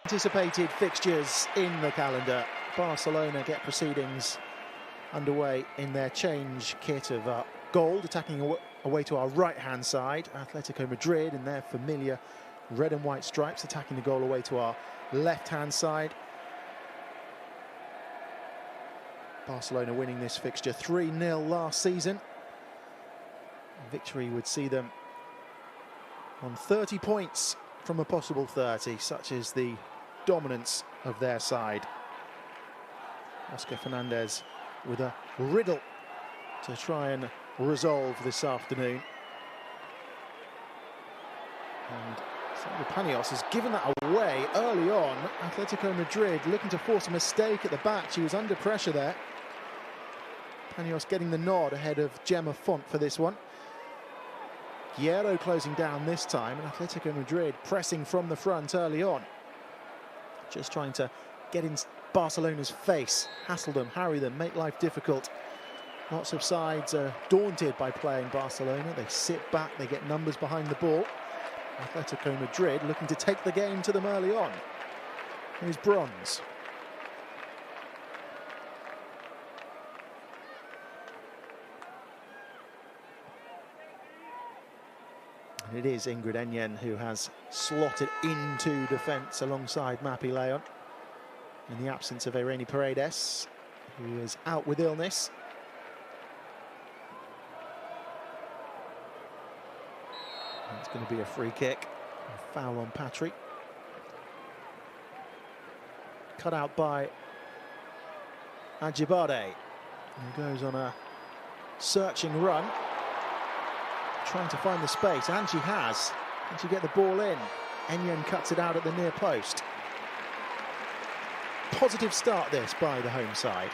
Anticipated fixtures in the calendar. Barcelona get proceedings underway in their change kit of gold, attacking away to our right-hand side. Atlético Madrid in their familiar red and white stripes, attacking the goal away to our left-hand side. Barcelona winning this fixture 3-0 last season. Victory would see them on 30 points from a possible 30, such is the dominance of their side. Oscar Fernandez with a riddle to try and resolve this afternoon. And Paños has given that away early on. Atlético Madrid looking to force a mistake at the back. She was under pressure there. Paños getting the nod ahead of Gemma Font for this one. Hierro closing down this time, and Atlético Madrid pressing from the front early on. Just trying to get in Barcelona's face, hassle them, harry them, make life difficult. Lots of sides are daunted by playing Barcelona. They sit back, they get numbers behind the ball. Atlético Madrid looking to take the game to them early on. Here's Bronze. And it is Ingrid Enyen who has slotted into defence alongside Mappy Leon in the absence of Irene Paredes, who is out with illness. And it's going to be a free kick, a foul on Patry. Cut out by Ajibade, who goes on a searching run, trying to find the space, and she has. Can she get the ball in? Enyen cuts it out at the near post. Positive start this by the home side.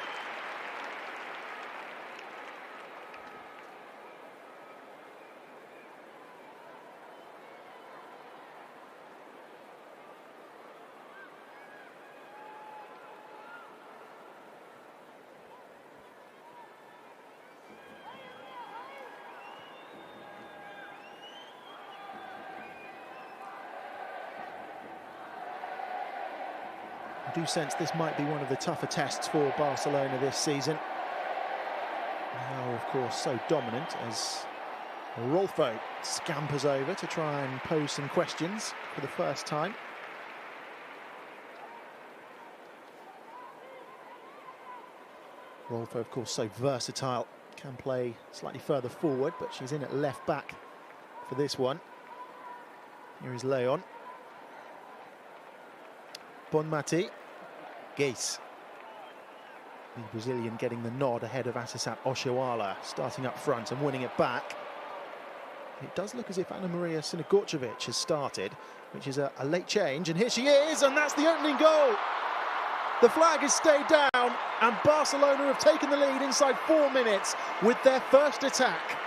I do sense this might be one of the tougher tests for Barcelona this season. Now, of course, so dominant as Rolfo scampers over to try and pose some questions for the first time. Rolfo, of course, so versatile, can play slightly further forward, but she's in at left back for this one. Here is Leon. Bonmati. Geis. The Brazilian getting the nod ahead of Asisat Oshiwala, starting up front and winning it back. It does look as if Ana Maria Sinagorcevic has started, which is a late change, and here she is, and that's the opening goal! The flag has stayed down, and Barcelona have taken the lead inside 4 minutes with their first attack.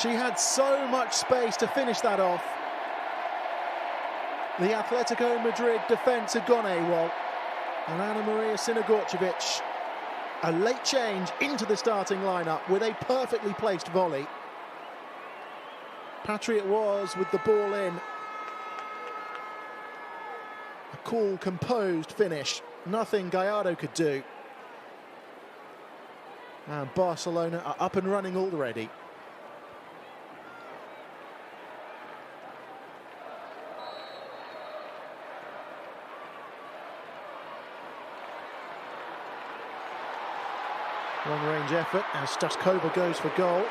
She had so much space to finish that off. The Atlético Madrid defence had gone AWOL. And Ana Maria Sinagorcevic, a late change into the starting lineup with a perfectly placed volley. Patry it was with the ball in. A cool, composed finish. Nothing Gallardo could do. And Barcelona are up and running already. Long-range effort as Staskova goes for goal.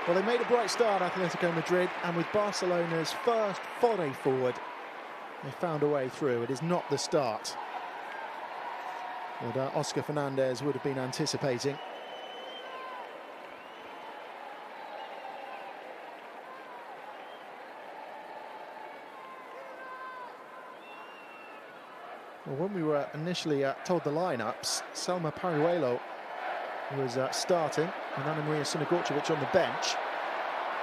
Well, they made a bright start, Atlético Madrid, and with Barcelona's first foray forward, they found a way through. It is not the start that Oscar Fernandez would have been anticipating. Well, when we were initially told the lineups, Selma Pariuelo was starting, and Ana Maria Sinagorcevic on the bench.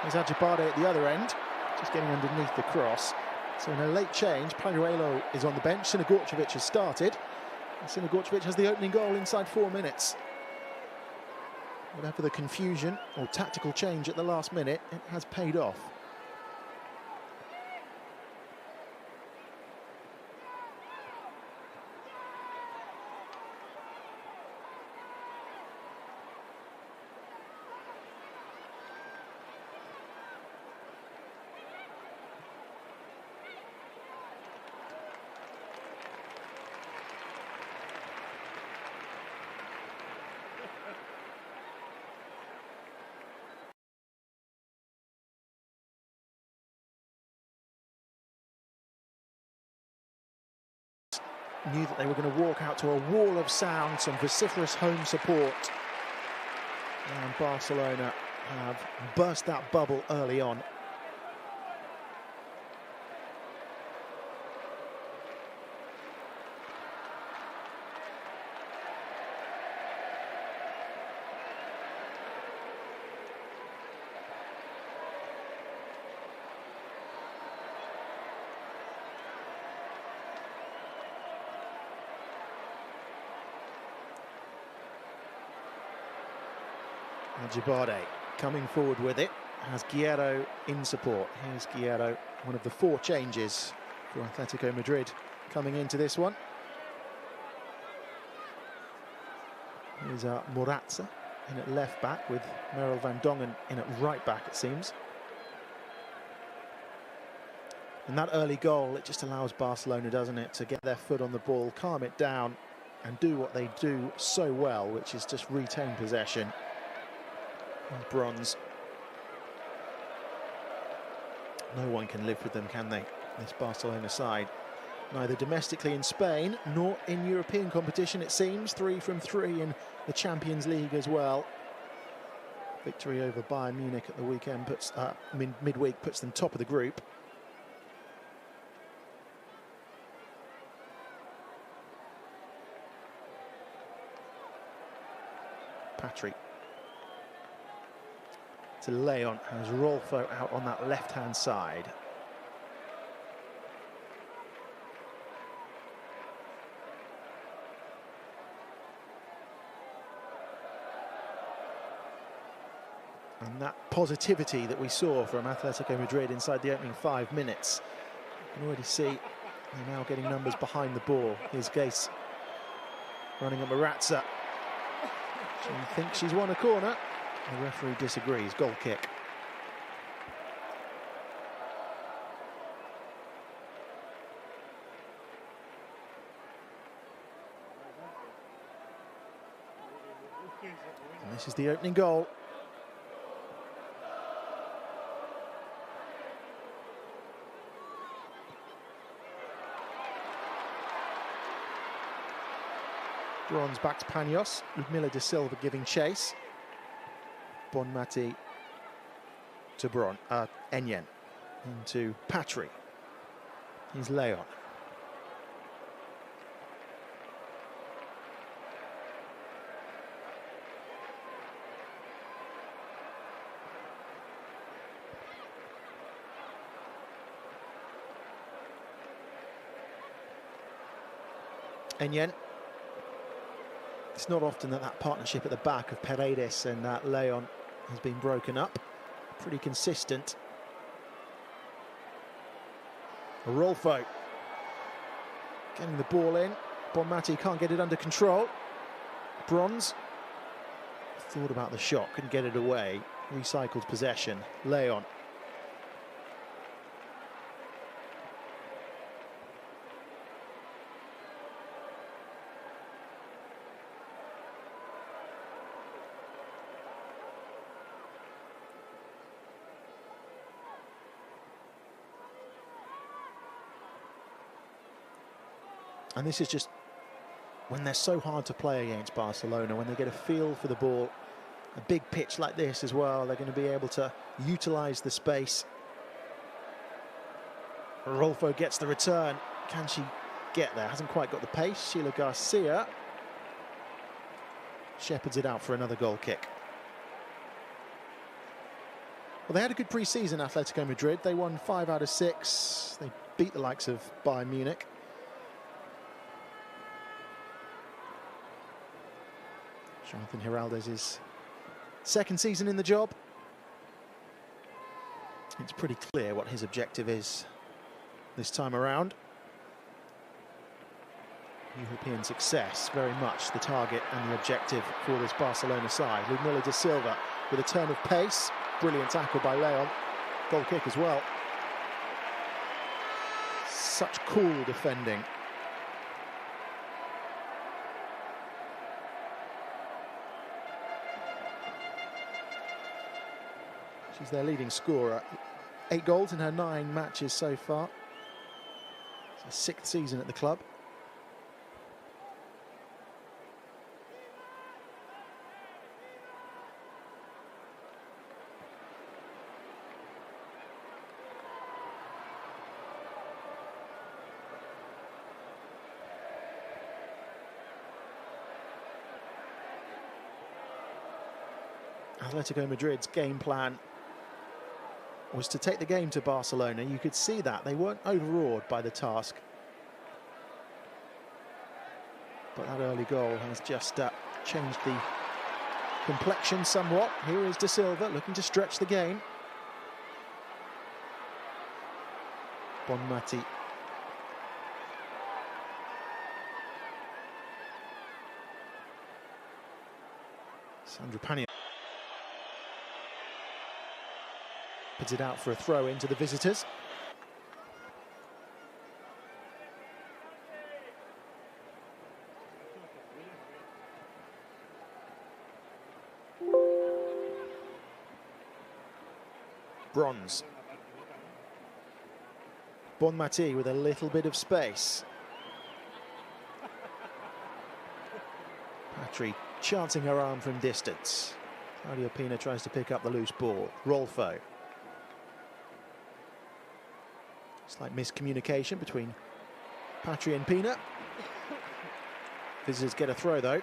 There's Ajibade at the other end, just getting underneath the cross. So in a late change, Pariuelo is on the bench, Sinagorcevic has started, and Sinagorcevic has the opening goal inside 4 minutes. Whatever the confusion or tactical change at the last minute, it has paid off. Knew that they were going to walk out to a wall of sound, some vociferous home support. And Barcelona have burst that bubble early on. Jabade coming forward with it, has Guerrero in support. Here's Guerrero, one of the 4 changes for Atletico Madrid coming into this one. Here's Morata in at left back with Meryl van Dongen in at right back, it seems. And that early goal, it just allows Barcelona, doesn't it, to get their foot on the ball, calm it down and do what they do so well, which is just retain possession. Bronze. No one can live with them, can they? This Barcelona side. Neither domestically in Spain nor in European competition, it seems. 3 from 3 in the Champions League as well. Victory over Bayern Munich at the weekend puts midweek puts them top of the group. Patrick to Leon, has Rolfo out on that left-hand side. And that positivity that we saw from Atletico Madrid inside the opening 5 minutes, you can already see they're now getting numbers behind the ball. Here's Gase running at Marazza. She thinks she's won a corner. The referee disagrees. Goal kick. And this is the opening goal. Bronze back to Panos. Ludmila de Silva giving chase. Bonmati to Enyen into Patry. Here's Leon. Enyen. It's not often that partnership at the back of Paredes and Leon has been broken up. Pretty consistent. Rolfo getting the ball in. Bonmati can't get it under control. Bronze thought about the shot, couldn't get it away. Recycled possession. Leon. And this is just when they're so hard to play against Barcelona, when they get a feel for the ball, a big pitch like this as well, they're going to be able to utilise the space. Rolfo gets the return. Can she get there? Hasn't quite got the pace. Sheila Garcia shepherds it out for another goal kick. Well, they had a good pre-season, Atletico Madrid. They won 5 out of 6. They beat the likes of Bayern Munich. Jonathan Heraldez is Second season in the job. It's pretty clear what his objective is this time around. European success, very much the target and the objective for this Barcelona side. Ludmila da Silva with a turn of pace. Brilliant tackle by Leon. Goal kick as well. Such cool defending. She's their leading scorer. 8 goals in her 9 matches so far. It's her 6th season at the club. Atlético Madrid's game plan was to take the game to Barcelona. You could see that they weren't overawed by the task, but that early goal has just changed the complexion somewhat. Here is da Silva looking to stretch the game. Bonmati. Sandra Pania puts it out for a throw into the visitors. Bronze. Bonmati with a little bit of space. Patry chancing her arm from distance. Claudia Pina tries to pick up the loose ball. Rolfo. Slight miscommunication between Patry and Pina. Visitors get a throw though.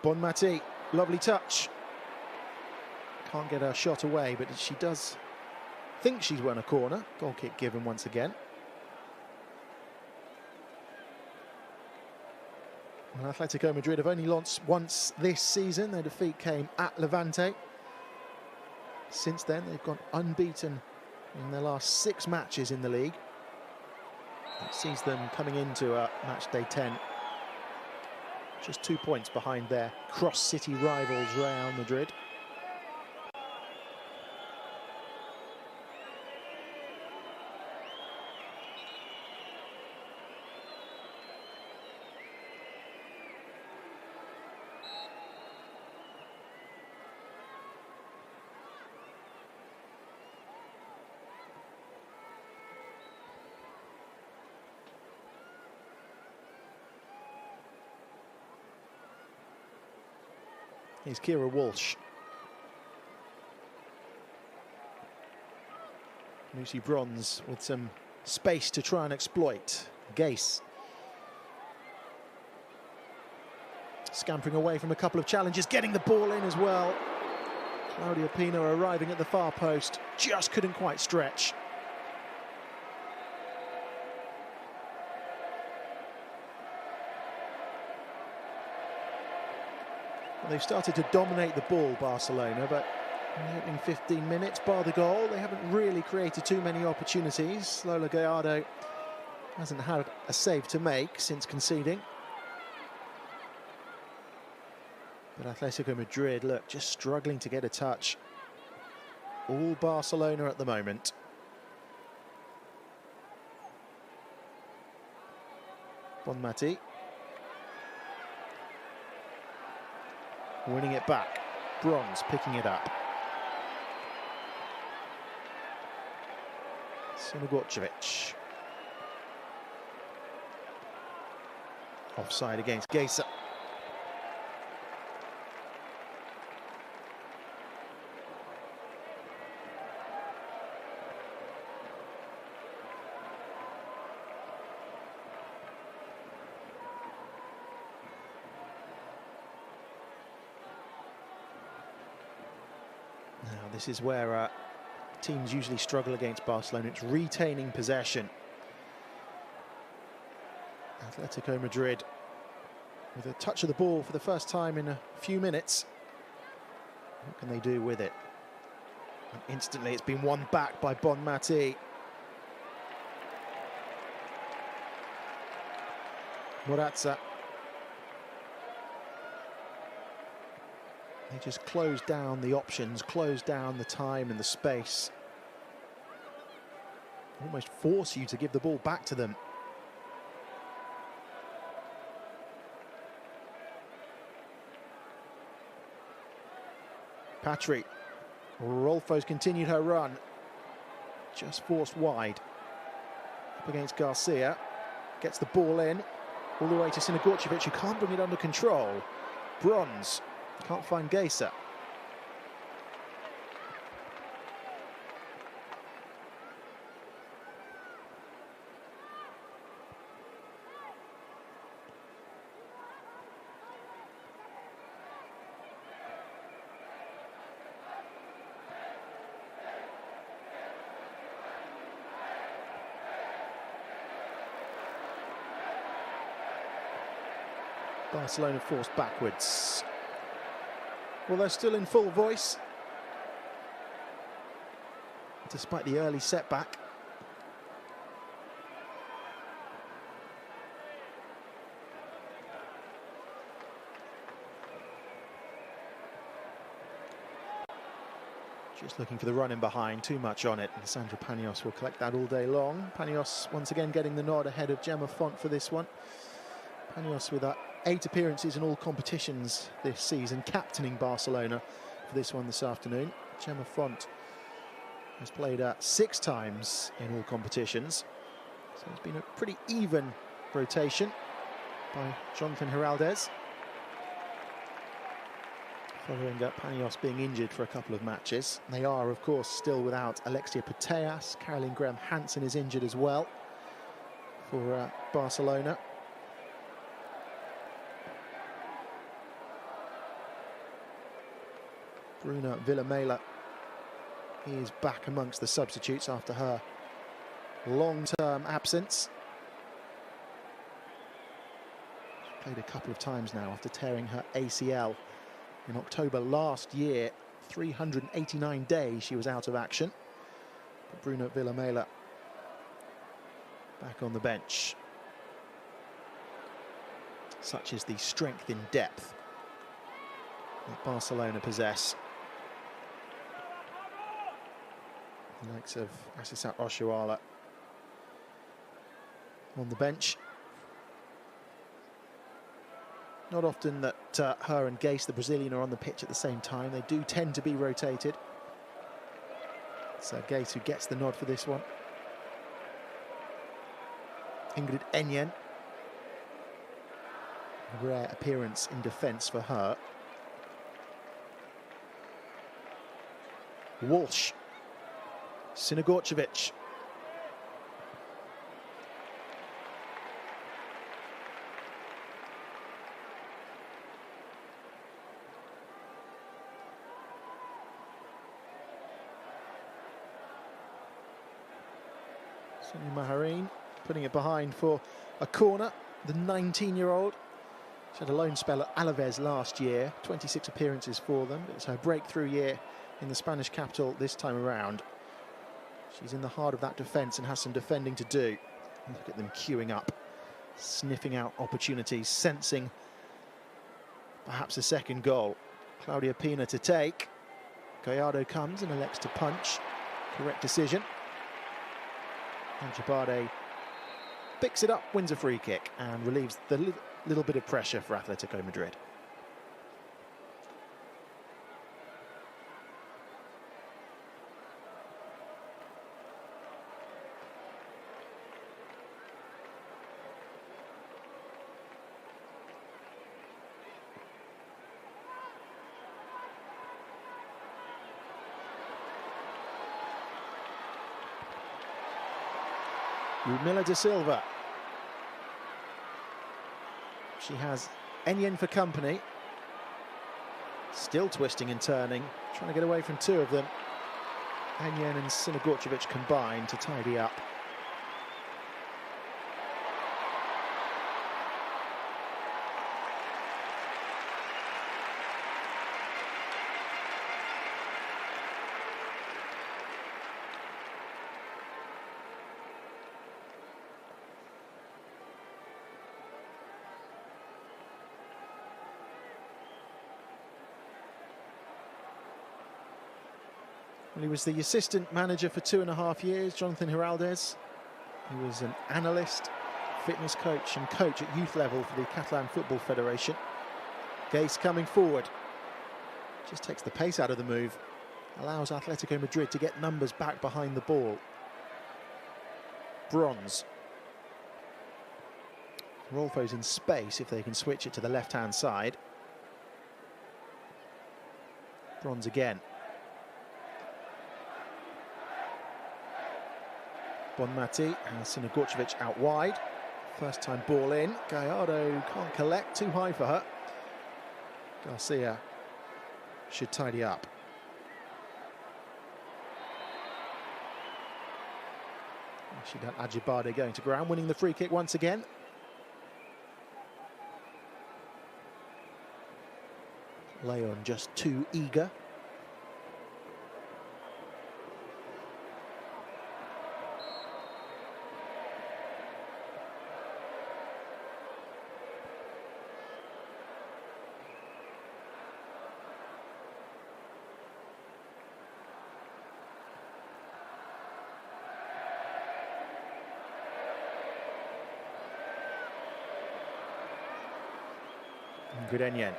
Bonmati, lovely touch. Can't get her shot away, but she does think she's won a corner. Goal kick given once again. Well, Atletico Madrid have only lost once this season. Their defeat came at Levante. Since then, they've gone unbeaten in their last 6 matches in the league. That sees them coming into match day 10. Just 2 points behind their cross-city rivals, Real Madrid. Here's Kira Walsh. Lucy Bronze with some space to try and exploit. Gase. Scampering away from a couple of challenges, getting the ball in as well. Claudia Pina arriving at the far post, just couldn't quite stretch. Well, they've started to dominate the ball, Barcelona, but in the opening 15 minutes, bar the goal, they haven't really created too many opportunities. Lola Gallardo hasn't had a save to make since conceding. But Atletico Madrid, look, just struggling to get a touch. All Barcelona at the moment. Bonmati. Winning it back. Bronze picking it up. Sinogorcevic. Offside against Gase. Now this is where teams usually struggle against Barcelona. It's retaining possession. Atletico Madrid with a touch of the ball for the first time in a few minutes. What can they do with it? And instantly it's been won back by Bonmati. Morata. They just close down the options, close down the time and the space. Almost force you to give the ball back to them. Patry. Rolfo's continued her run. Just forced wide. Up against Garcia. Gets the ball in. All the way to Sinagorcevic, who can't bring it under control. Bronze. Can't find Geyser. Barcelona forced backwards. Well, they're still in full voice, despite the early setback. Just looking for the run in behind, too much on it, and Sandra Paños will collect that all day long. Paños once again getting the nod ahead of Gemma Font for this one. Paños with 8 appearances in all competitions this season, captaining Barcelona for this one this afternoon. Gemma Font has played 6 times in all competitions, so it's been a pretty even rotation by Jonathan Heraldez. Following Paños being injured for a couple of matches. They are, of course, still without Alexia Putellas. Caroline Graham-Hansen is injured as well for Barcelona. Bruna Villamela is back amongst the substitutes after her long-term absence. She's played a couple of times now after tearing her ACL in October last year. 389 days she was out of action. But Bruna Villamela back on the bench. Such is the strength in depth that Barcelona possess. The likes of Asisat Oshoala on the bench. Not often that her and Gase, the Brazilian, are on the pitch at the same time. They do tend to be rotated. It's Gase who gets the nod for this one. Ingrid Enyen. A rare appearance in defence for her. Walsh. Sinagorcevic. Sonia Maharin putting it behind for a corner. The 19-year-old. She had a loan spell at Alaves last year. 26 appearances for them. It's her breakthrough year in the Spanish capital this time around. She's in the heart of that defence and has some defending to do. Look at them queuing up, sniffing out opportunities, sensing perhaps a second goal. Claudia Pina to take. Gallardo comes and elects to punch. Correct decision. And Jabade picks it up, wins a free kick and relieves the little bit of pressure for Atletico Madrid. Ludmila da Silva. She has Enyen for company. Still twisting and turning, trying to get away from 2 of them. Enyen and Sinagorcevic combined to tidy up. Well, he was the assistant manager for 2.5 years, Jonathan Heraldez. He was an analyst, fitness coach and coach at youth level for the Catalan Football Federation. Gase coming forward. Just takes the pace out of the move. Allows Atletico Madrid to get numbers back behind the ball. Bronze. Rolfo's in space if they can switch it to the left-hand side. Bronze again. Bonmati and Sinagorcevic out wide. First time ball in. Gallardo can't collect, too high for her. Garcia should tidy up. Shidat Ajibade going to ground, winning the free kick once again. Leon just too eager. Enyen.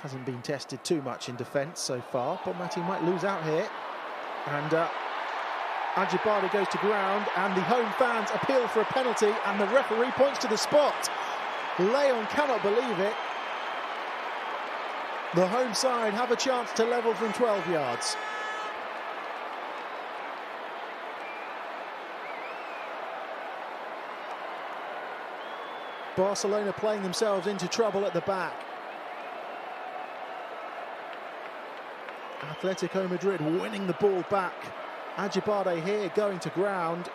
Hasn't been tested too much in defence so far. Bonmati might lose out here. And Ajibade goes to ground, and the home fans appeal for a penalty, and the referee points to the spot. Leon cannot believe it. The home side have a chance to level from 12 yards. Barcelona playing themselves into trouble at the back. Atletico Madrid winning the ball back. Ajibade here going to ground.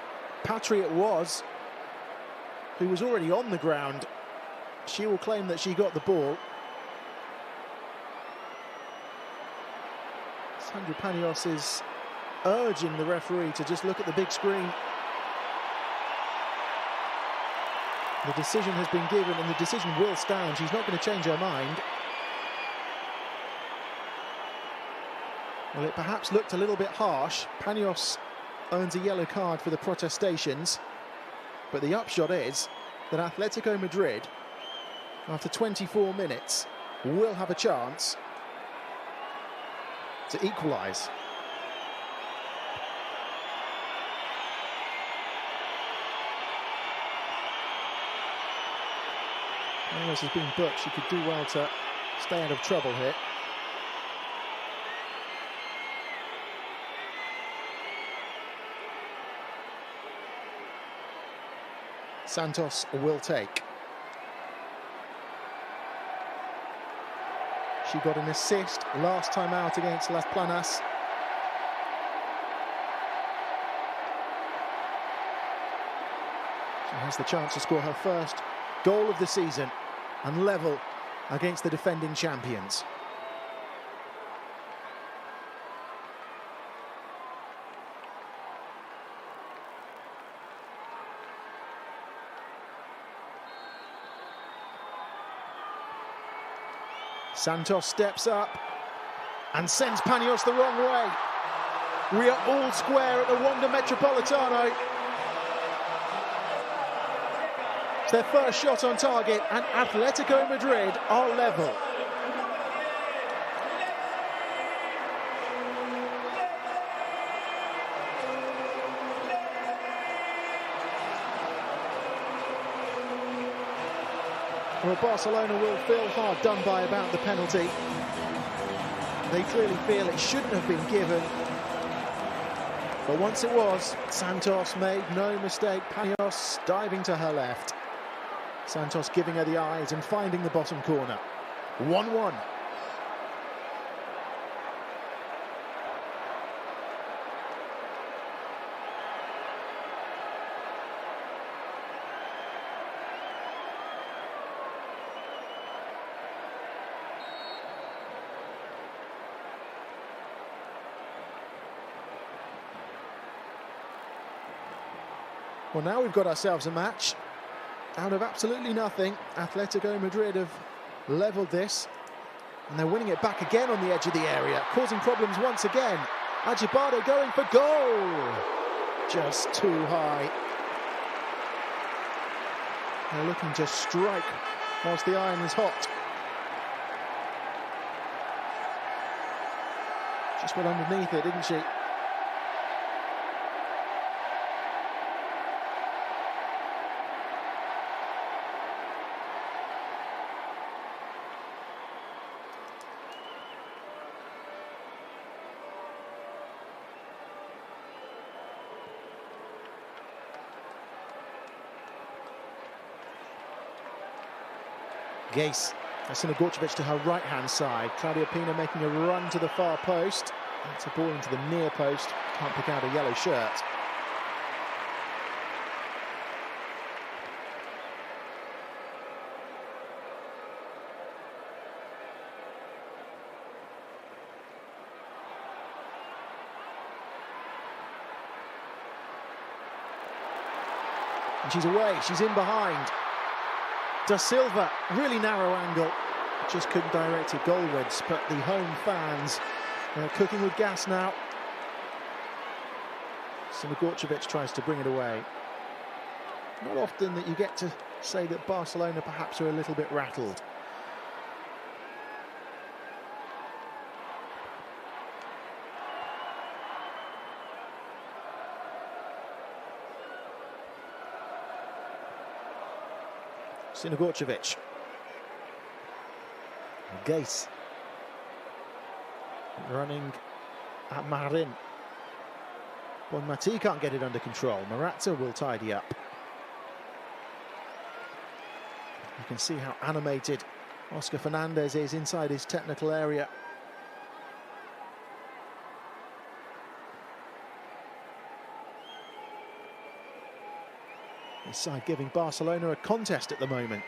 Patriot was, who was already on the ground. She will claim that she got the ball. Sandra Panios is urging the referee to just look at the big screen. The decision has been given and the decision will stand. She's not going to change her mind. Well, it perhaps looked a little bit harsh. Panios earns a yellow card for the protestations. But the upshot is that Atletico Madrid, after 24 minutes, will have a chance to equalise. Panios has been booked. She could do well to stay out of trouble here. Santos will take. She got an assist last time out against Las Planas. She has the chance to score her first goal of the season and level against the defending champions. Santos steps up and sends Panios the wrong way. We are all square at the Wanda Metropolitano. It's their first shot on target, and Atletico Madrid are level. Well, Barcelona will feel hard done by about the penalty. They clearly feel it shouldn't have been given. But once it was, Santos made no mistake. Panios diving to her left. Santos giving her the eyes and finding the bottom corner. 1-1. Well, now we've got ourselves a match. Out of absolutely nothing, Atletico Madrid have levelled this. And they're winning it back again on the edge of the area, causing problems once again. Ajibade going for goal. Just too high. They're looking to strike whilst the iron is hot. Just went underneath it, didn't she? Gaze, Sinagorcevic to her right-hand side. Claudia Pina making a run to the far post. That's a ball into the near post. Can't pick out a yellow shirt. And she's away, she's in behind. Da Silva, really narrow angle, just couldn't direct it goalwards, but the home fans are cooking with gas now. Sinagorcevic tries to bring it away. Not often that you get to say that Barcelona perhaps are a little bit rattled. Sinagorcevic. Gaze. Running at Marin. Bonmati can't get it under control. Morata will tidy up. You can see how animated Oscar Fernandez is inside his technical area. His side giving Barcelona a contest at the moment.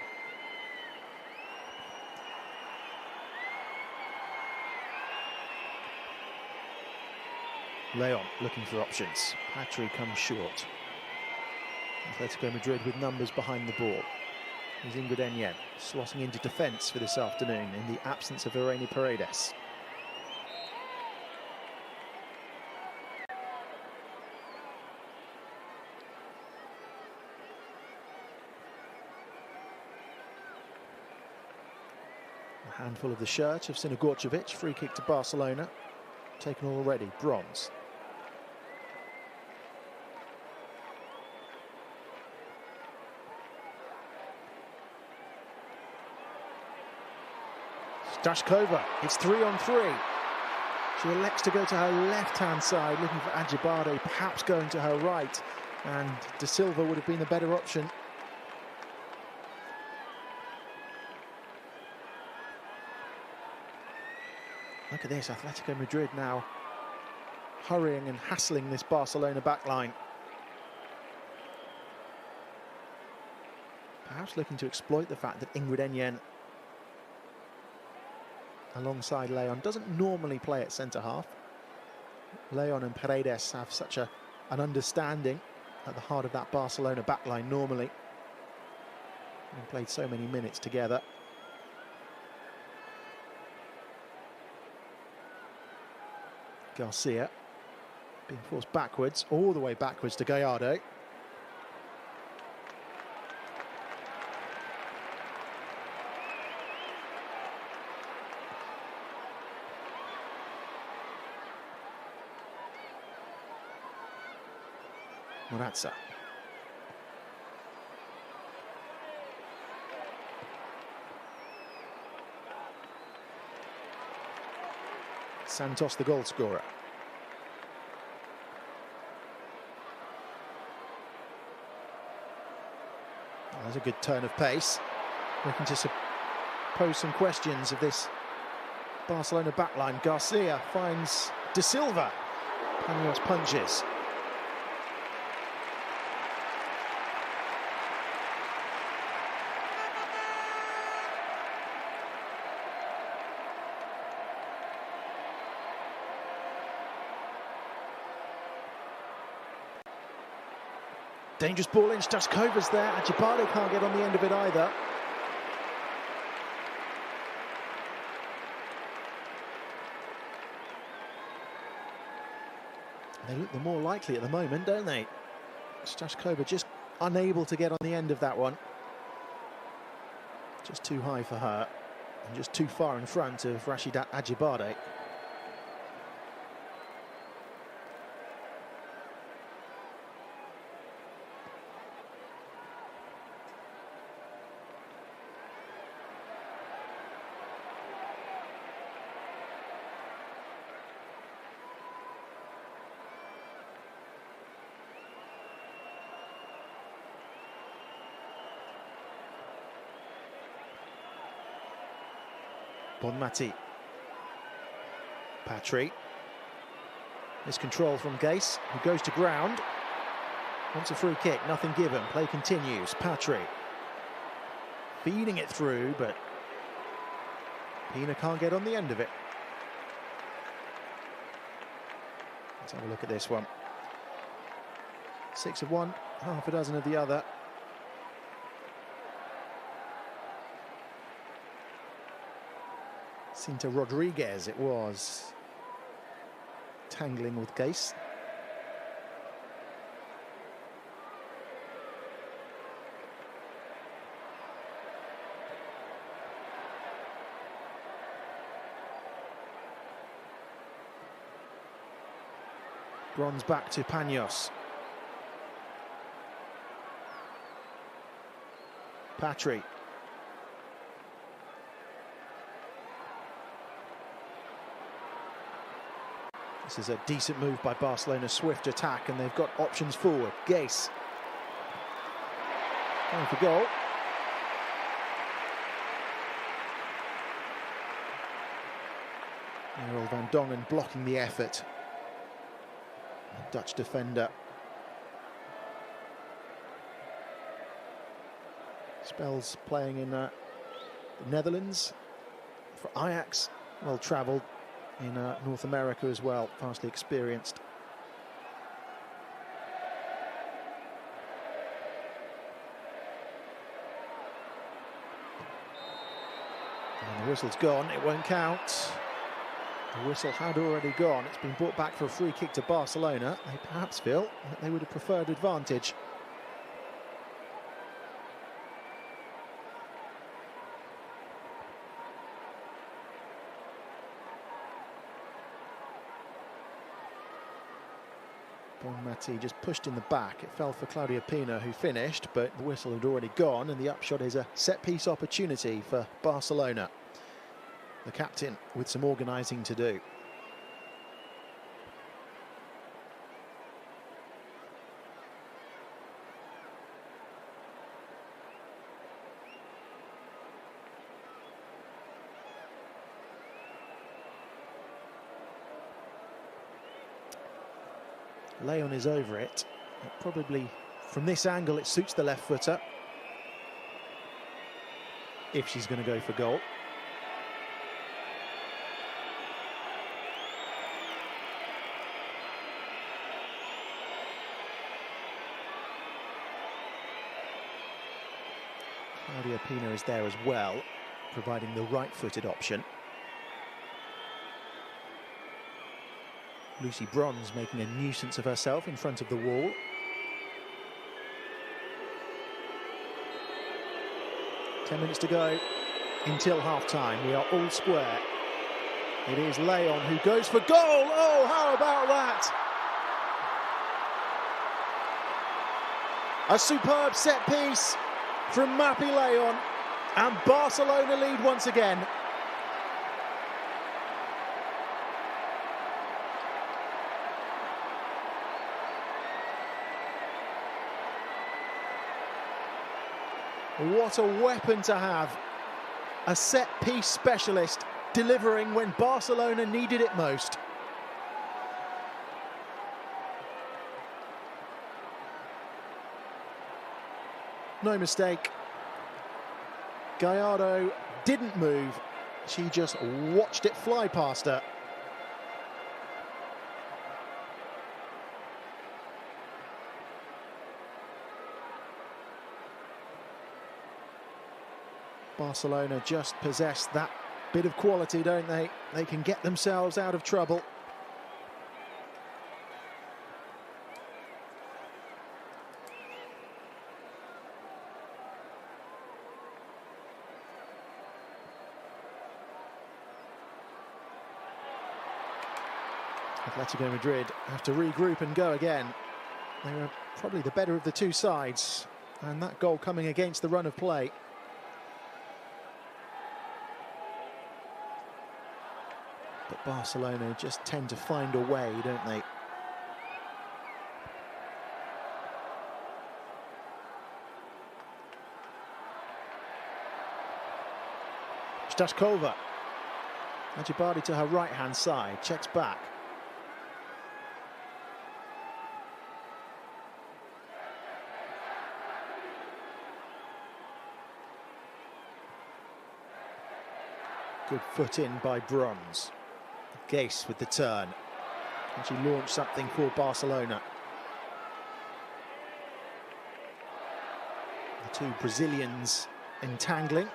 Leon looking for options. Patry comes short. Atletico Madrid with numbers behind the ball. Here's Ingrid Enyen slotting into defence for this afternoon in the absence of Irene Paredes. A handful of the shirt of Sinagorcevic, free kick to Barcelona. Taken already, bronze. Stashkova, it's 3-on-3. She elects to go to her left-hand side, looking for Ajibade, perhaps going to her right. And Da Silva would have been the better option. Look at this, Atletico Madrid now hurrying and hassling this Barcelona backline. Perhaps looking to exploit the fact that Ingrid Enyen alongside Leon doesn't normally play at centre-half. Leon and Paredes have such an understanding at the heart of that Barcelona backline normally. They've played so many minutes together. Garcia being forced backwards, all the way backwards to Gallardo. Morata. Santos, the goal scorer. Oh, there's a good turn of pace. Looking to pose some questions of this Barcelona backline. Garcia finds Da Silva. Panos punches. Dangerous ball in, Stashkova's there. Ajibade can't get on the end of it either. They look the more likely at the moment, don't they? Stashkova just unable to get on the end of that one. Just too high for her, and just too far in front of Rashidat Ajibade. Bonmati. Patry. Miscontrol from Gase, who goes to ground. Wants a free kick, nothing given. Play continues. Patry. Feeding it through, but Pina can't get on the end of it. Let's have a look at this one. 6 of one, half a dozen of the other. Cinta Rodriguez it was, tangling with Gase. Bronze back to Panos. Patry. This is a decent move by Barcelona, swift attack, and they've got options forward. Gase. Going for goal. Errol van Dongen blocking the effort. Dutch defender. Spells playing in the Netherlands for Ajax. Well travelled in North America as well, vastly experienced. And the whistle's gone, it won't count. The whistle had already gone. It's been brought back for a free kick to Barcelona. They perhaps feel that they would have preferred advantage. Bonmati just pushed in the back. It fell for Claudia Pina, who finished, but the whistle had already gone, and the upshot is a set-piece opportunity for Barcelona. The captain with some organising to do. Leon is over it. Probably from this angle it suits the left footer, if she's going to go for goal. Claudia Pina is there as well, providing the right-footed option. Lucy Bronze making a nuisance of herself in front of the wall. Ten minutes to go until half-time. We are all square. It is Leon who goes for goal. Oh, how about that? A superb set piece from Mappy Leon, and Barcelona lead once again. What a weapon to have. A set-piece specialist delivering when Barcelona needed it most. No mistake. Gallardo didn't move. She just watched it fly past her. Barcelona just possess that bit of quality, don't they? They can get themselves out of trouble. Atlético de Madrid have to regroup and go again. They were probably the better of the two sides, and that goal coming against the run of play. But Barcelona just tend to find a way, don't they? Stashkova. Ajibadi to her right-hand side, checks back. Good foot in by Bronze. Gase with the turn. And she launched something for Barcelona. The two Brazilians entangling.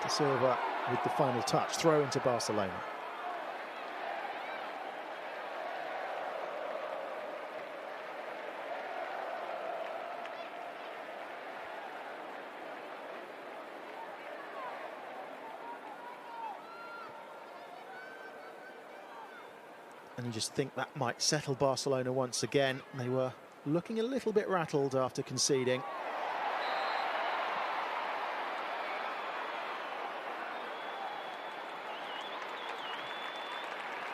De Silva with the final touch. Throw into Barcelona. And you just think that might settle Barcelona once again. They were looking a little bit rattled after conceding.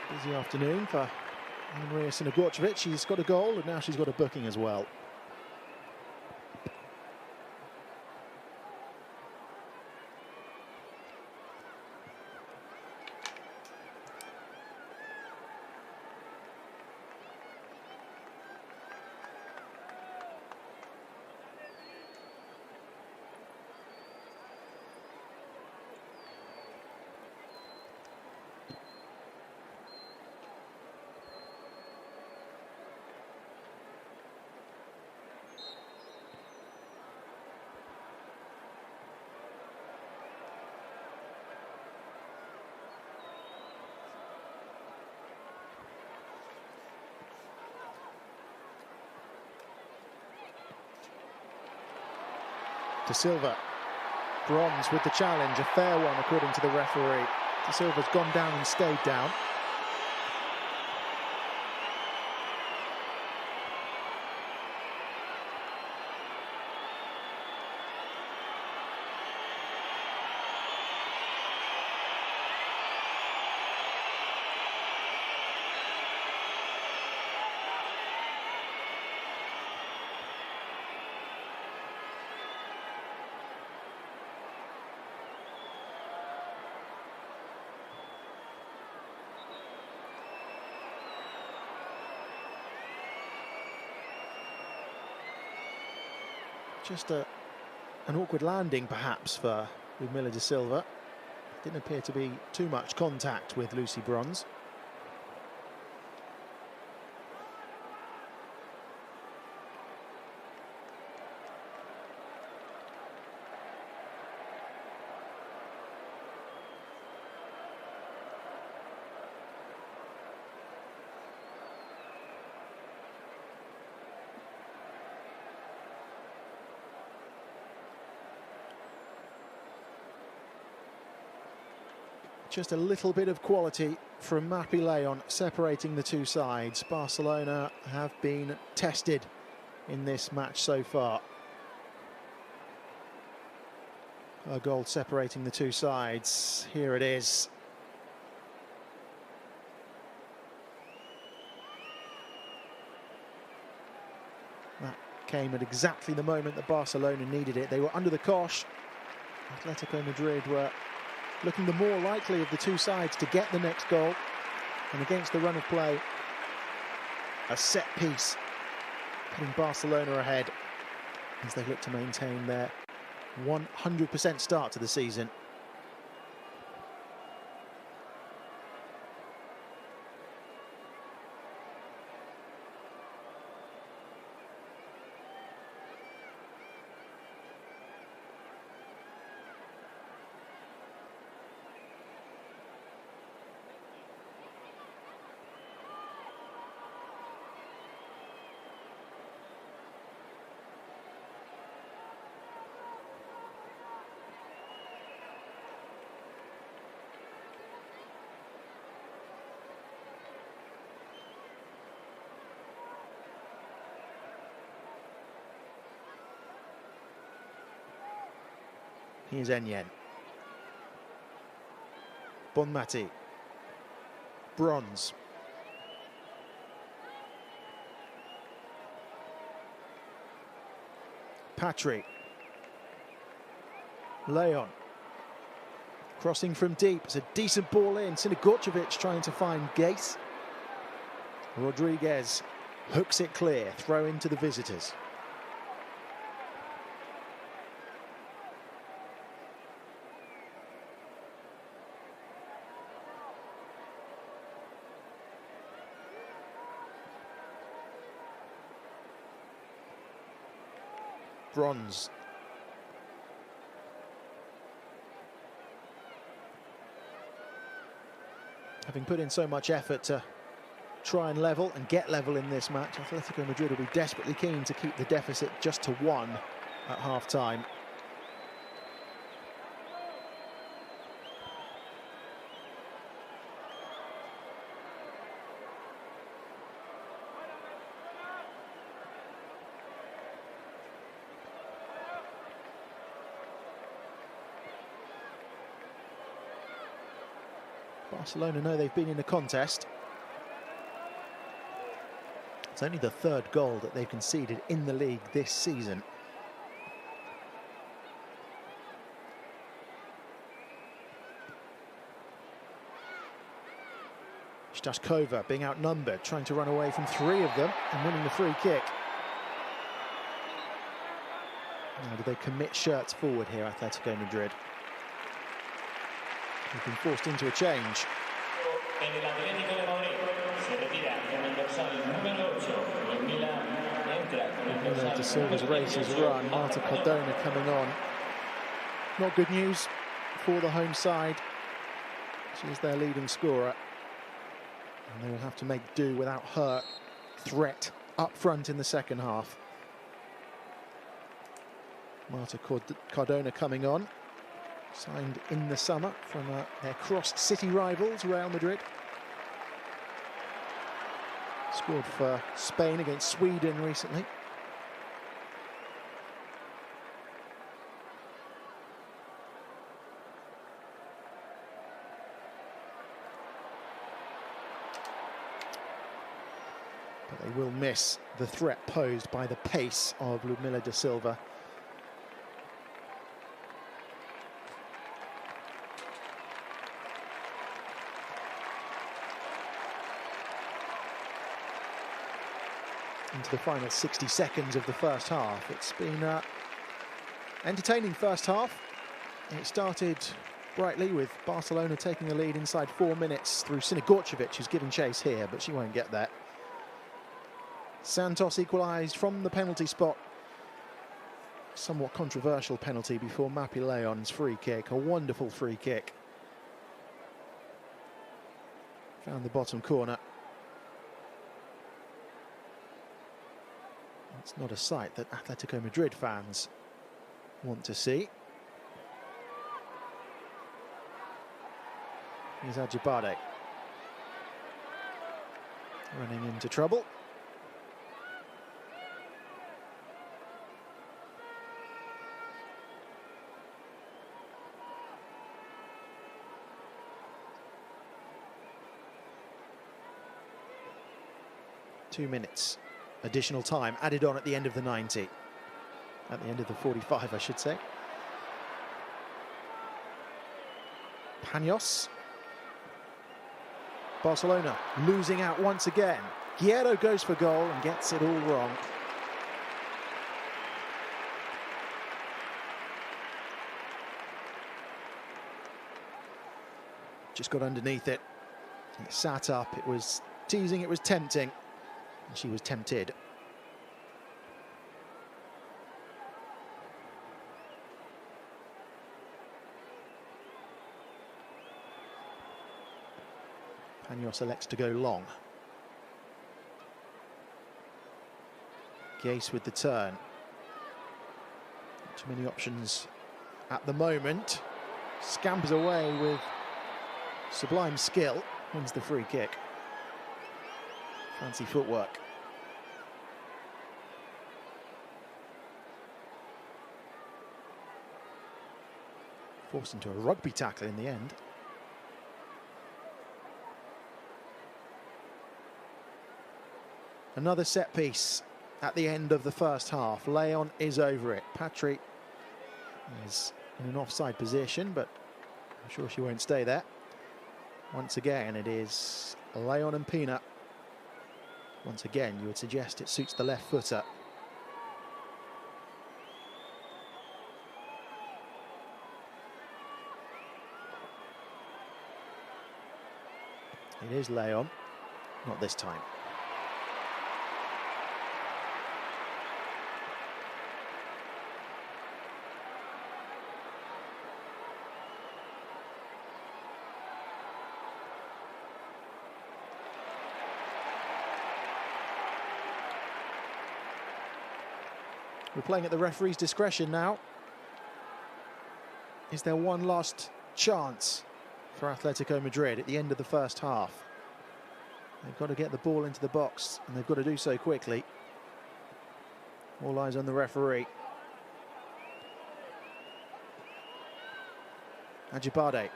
Busy afternoon for Maria Sinogorcevic. She's got a goal and now she's got a booking as well. De Silva, Bronze with the challenge, a fair one according to the referee. De Silva's gone down and stayed down. Just an awkward landing, perhaps, for Ludmila de Silva. Didn't appear to be too much contact with Lucy Bronze. Just a little bit of quality from Mapi Leon separating the two sides. Barcelona have been tested in this match so far. A goal separating the two sides. Here it is. That came at exactly the moment that Barcelona needed it. They were under the cosh. Atlético Madrid were looking the more likely of the two sides to get the next goal. And against the run of play, a set piece putting Barcelona ahead as they look to maintain their 100% start to the season. Here's Enyen. Bonmati. Bronze. Patry. Leon. Crossing from deep. It's a decent ball in. Sinigorcevic trying to find Gase. Rodriguez hooks it clear. Throw into the visitors. Bronze. Having put in so much effort to try and level and get level in this match, Atletico Madrid will be desperately keen to keep the deficit just to 1 at half-time. Barcelona know they've been in a contest. It's only the 3rd goal that they've conceded in the league this season. Stashkova being outnumbered, trying to run away from 3 of them and winning the free kick. Now do they commit shirts forward here, Atletico Madrid? They've been forced into a change. De Silva's race is run. Marta Cardona coming on. Not good news for the home side. She is their leading scorer. And they will have to make do without her threat up front in the second half. Marta Cardona coming on. Signed in the summer from their cross-city rivals, Real Madrid. Scored for Spain against Sweden recently. But they will miss the threat posed by the pace of Ludmila de Silva. Into the final 60 seconds of the first half. It's been an entertaining first half. It started brightly with Barcelona taking the lead inside 4 minutes through Sinigorcevic, who's given chase here, but she won't get there. Santos equalised from the penalty spot. Somewhat controversial penalty before Mapi Leon's free kick. A wonderful free kick. Found the bottom corner. It's not a sight that Atletico Madrid fans want to see. Here's Ajibade. Running into trouble. Two minutes. Additional time added on at the end of the 90. At the end of the 45, I should say. Paños. Barcelona losing out once again. Guerrero goes for goal and gets it all wrong. Just got underneath it. It sat up. It was teasing. It was tempting. And she was tempted. Paños elects to go long. Gase with the turn. Not too many options at the moment. Scampers away with sublime skill. Wins the free kick. Fancy footwork. Forced into a rugby tackle in the end. Another set piece at the end of the first half. Leon is over it. Patry is in an offside position, but I'm sure she won't stay there. Once again, it is Leon and Pina. Once again, you would suggest it suits the left footer. It is Leon, not this time. We're playing at the referee's discretion now. Is there one last chance for Atlético Madrid at the end of the first half? They've got to get the ball into the box, and they've got to do so quickly. All eyes on the referee. Ajibade.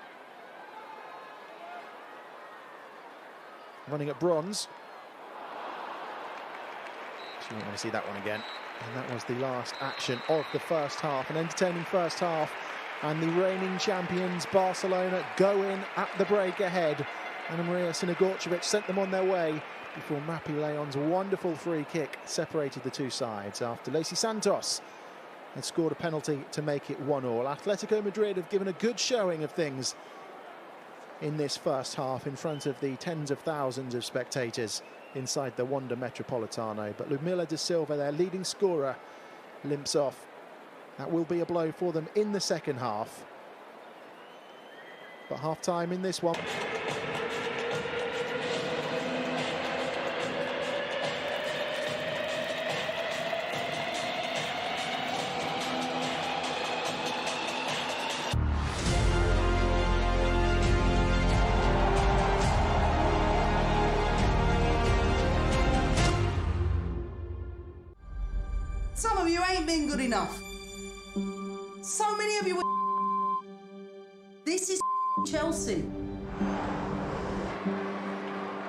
Running at bronze. She won't want to see that one again. And that was the last action of the first half. An entertaining first half. And the reigning champions, Barcelona, go in at the break ahead. Ana Maria Sinagorcevic sent them on their way before Mapi Leon's wonderful free kick separated the two sides after Lacey Santos had scored a penalty to make it 1-1. Atletico Madrid have given a good showing of things in this first half in front of the tens of thousands of spectators inside the Wanda Metropolitano. But Ludmila da Silva, their leading scorer, limps off. That will be a blow for them in the second half. But half-time in this one. Some of you ain't been good enough. So many of you. This is Chelsea.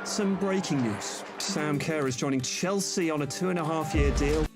Some breaking news. Sam Kerr is joining Chelsea on a 2.5-year deal.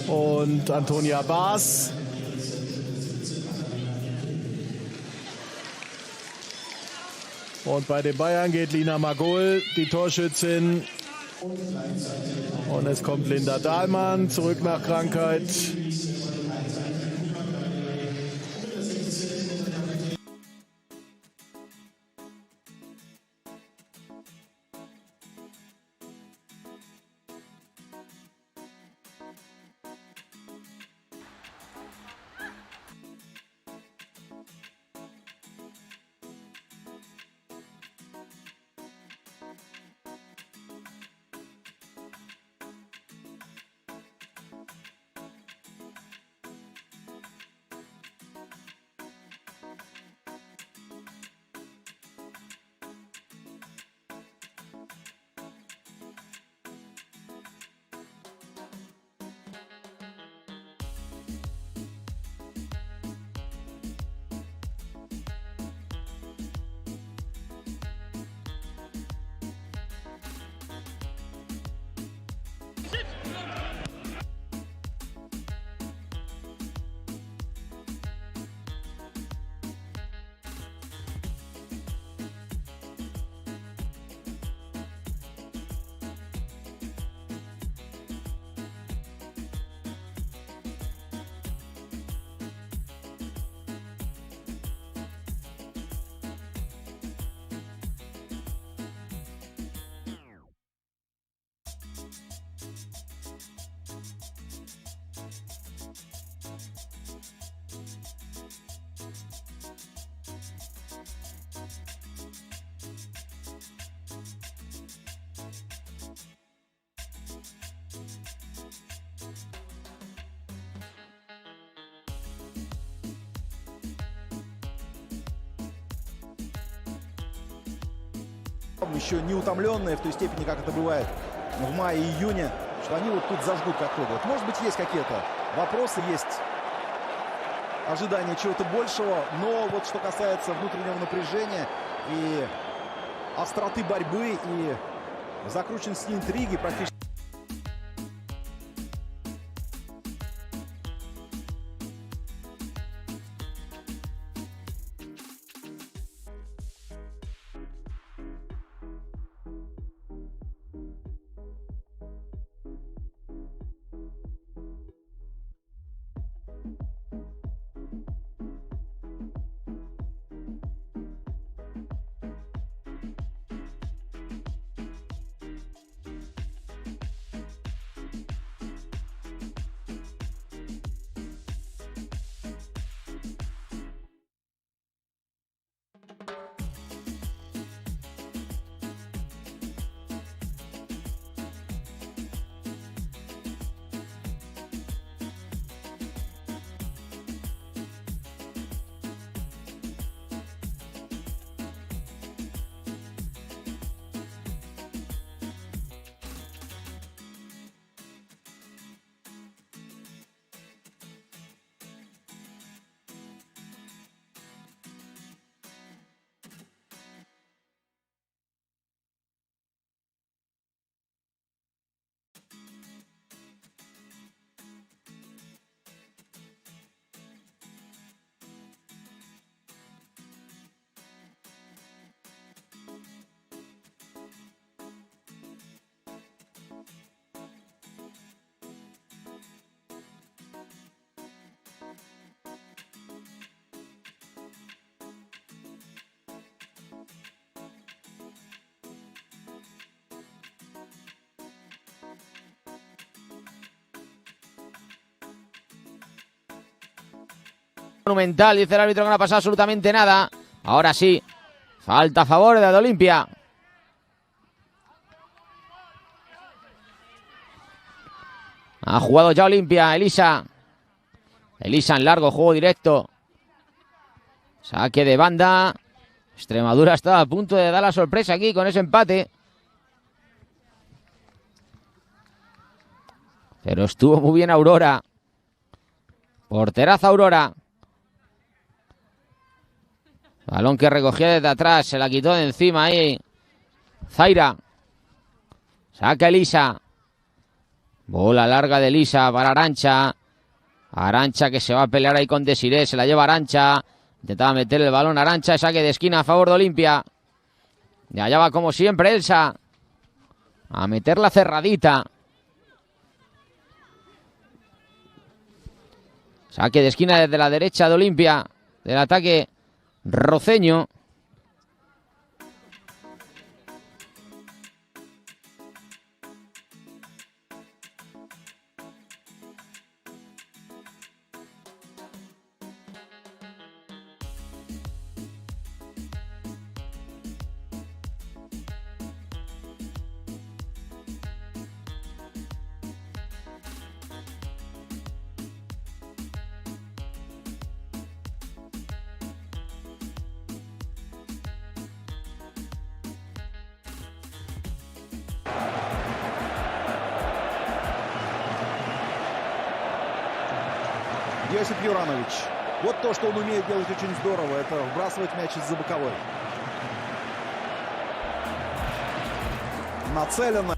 und Antonia Baas. Und bei den Bayern geht Lina Magol, die Torschützin. Und es kommt Linda Dahlmann zurück nach Krankheit. Еще не утомленные в той степени, как это бывает в мае-июне, что они вот тут зажгут как пробуют. Может быть, есть какие-то вопросы, есть ожидание чего-то большего, но вот что касается внутреннего напряжения и остроты борьбы и закрученности интриги практически. Monumental, dice el árbitro que no ha pasado absolutamente nada. Ahora sí, falta a favor de Olimpia. Ha jugado ya Olimpia, Elisa. Elisa en largo, juego directo. Saque de banda. Extremadura estaba a punto de dar la sorpresa aquí con ese empate. Pero estuvo muy bien Aurora. Porterazo Aurora. Balón que recogía desde atrás, se la quitó de encima ahí Zaira. Saca Elisa. Bola larga de Elisa para Arantxa. Arantxa que se va a pelear ahí con Desiré. Se la lleva Arantxa. Intentaba meter el balón Arantxa. Saque de esquina a favor de Olimpia. Y allá va como siempre Elsa. A meterla cerradita. Saque de esquina desde la derecha de Olimpia. Del ataque roceño. Йосип Юранович. Вот то, что он умеет делать очень здорово. Это вбрасывать мяч из-за боковой. Нацелено.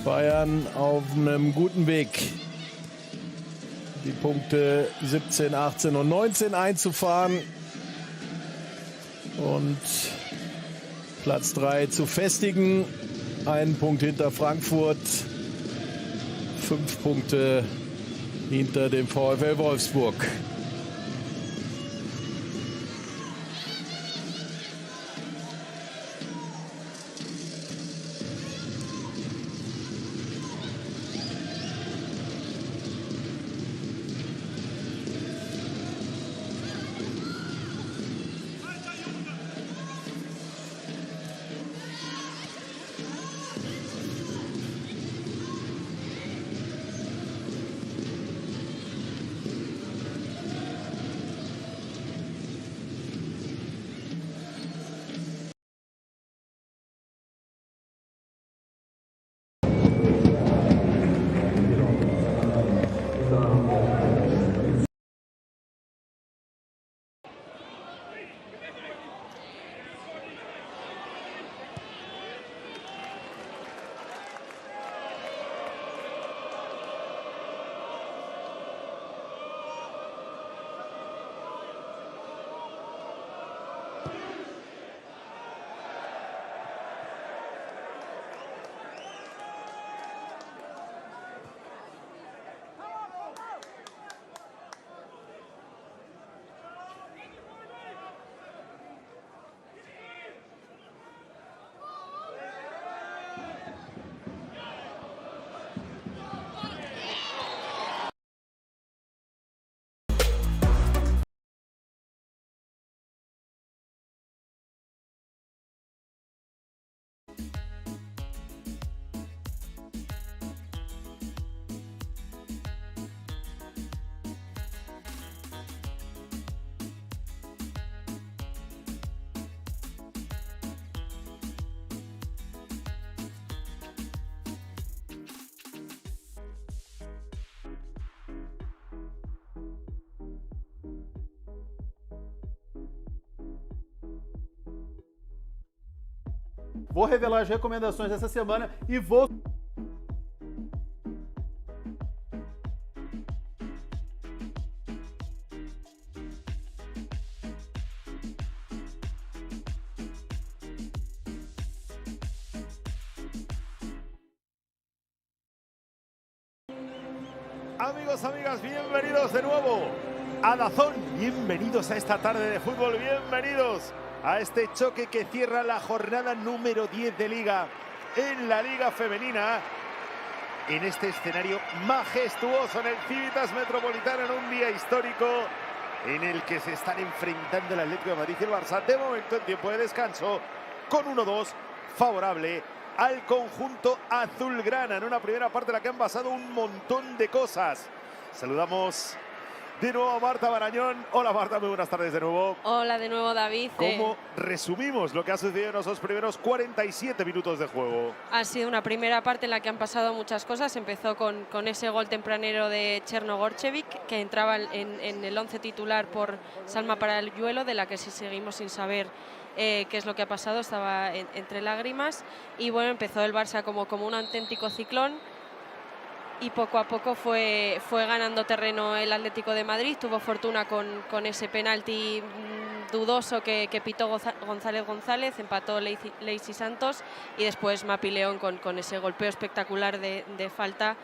Bayern auf einem guten Weg, die Punkte 17, 18 und 19 einzufahren und Platz 3 zu festigen. Einen Punkt hinter Frankfurt, 5 Punkte hinter dem VfL Wolfsburg. Vou revelar as recomendações dessa semana e vou... Amigos, amigas, bienvenidos de nuevo a DAZN, bienvenidos a esta tarde de fútbol, bienvenidos a este choque que cierra la jornada número 10 de Liga en la Liga Femenina, en este escenario majestuoso en el Civitas Metropolitano, en un día histórico en el que se están enfrentando el Atlético de Madrid y el Barça, de momento en tiempo de descanso, con 1-2 favorable al conjunto azulgrana en una primera parte en la que han pasado un montón de cosas. Saludamos de nuevo a Marta Barañón. Hola Marta, muy buenas tardes de nuevo. Hola de nuevo David. ¿Cómo resumimos lo que ha sucedido en esos primeros 47 minutos de juego? Ha sido una primera parte en la que han pasado muchas cosas. Empezó con ese gol tempranero de Chernogorchevic, que entraba en el 11 titular por Salma Paralluelo, de la que sí seguimos sin saber qué es lo que ha pasado. Estaba entre lágrimas. Y bueno, empezó el Barça como un auténtico ciclón. Y poco a poco fue ganando terreno el Atlético de Madrid. Tuvo fortuna con ese penalti dudoso que pitó González, empató Lacey Santos y después Mapi León con ese golpeo espectacular de falta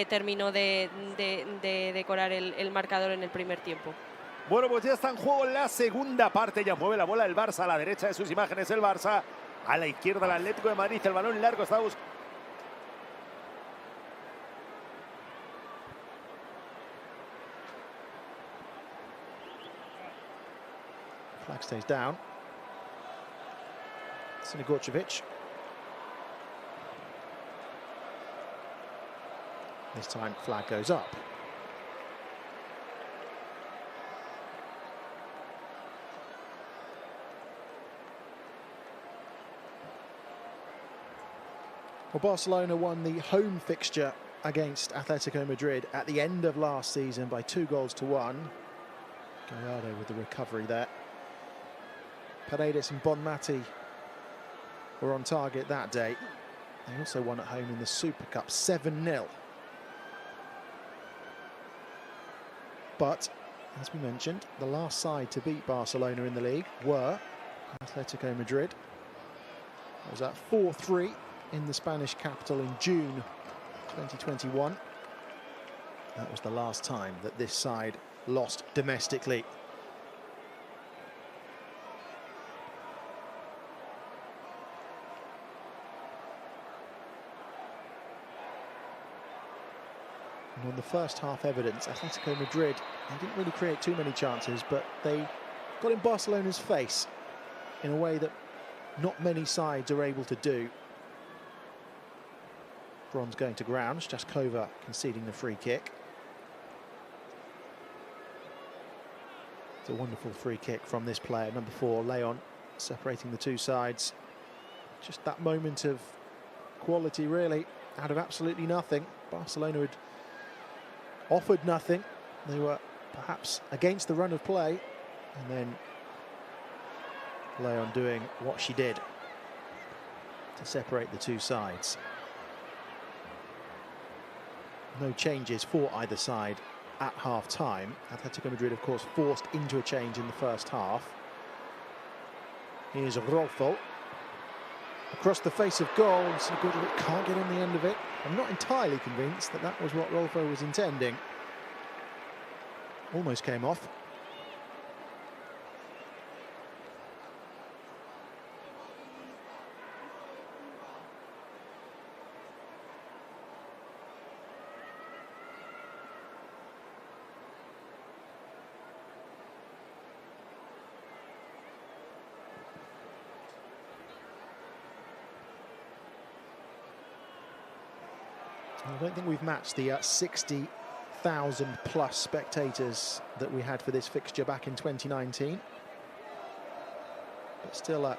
terminó de decorar el marcador en el primer tiempo. Bueno, pues ya está en juego la segunda parte. Ya mueve la bola el Barça a la derecha de sus imágenes. El Barça a la izquierda el Atlético de Madrid. El balón largo está buscando. Flag stays down. Sinigorcevic. This time flag goes up. Well, Barcelona won the home fixture against Atlético Madrid at the end of last season by 2-1. Gallardo with the recovery there. Paredes and Bonmati were on target that day. They also won at home in the Super Cup 7-0. But, as we mentioned, the last side to beat Barcelona in the league were Atlético Madrid. It was at 4-3 in the Spanish capital in June 2021. That was the last time that this side lost domestically. And on the first half evidence, Atlético Madrid, they didn't really create too many chances, but they got in Barcelona's face in a way that not many sides are able to do. Bronze going to ground, Staskova conceding the free kick. It's a wonderful free kick from this player, number 4, Leon, separating the two sides. Just that moment of quality, really, out of absolutely nothing. Barcelona had offered nothing. They were perhaps against the run of play, and then Leon doing what she did to separate the two sides. No changes for either side at half-time. Atlético Madrid, of course, forced into a change in the first half. Here's Rolfo. Across the face of goal, and Sinigorcevic can't get on the end of it. I'm not entirely convinced that that was what Rolfo was intending. Almost came off. I don't think we've matched the 60,000 plus spectators that we had for this fixture back in 2019. But still a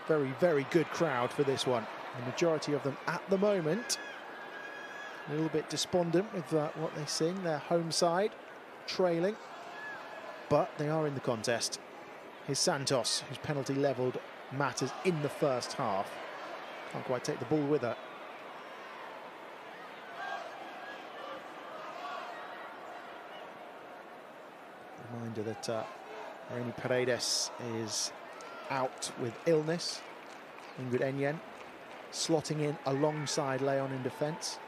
very, very good crowd for this one. The majority of them at the moment a little bit despondent with what they sing, their home side trailing, but they are in the contest. Here's Santos, whose penalty levelled matters in the first half. Can't quite take the ball with her. Reminder that Irene Paredes is out with illness. Ingrid Enyen slotting in alongside Leon in defence.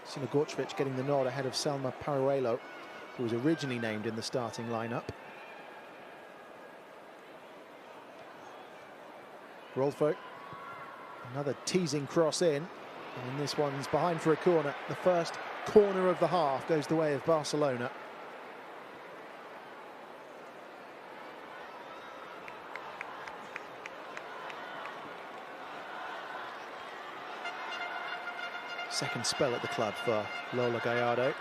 Sinigorcevic getting the nod ahead of Selma Paralluelo, who was originally named in the starting lineup. Rolfo, another teasing cross in, and this one's behind for a corner. The first corner of the half goes the way of Barcelona. second spell at the club for Lola Gallardo.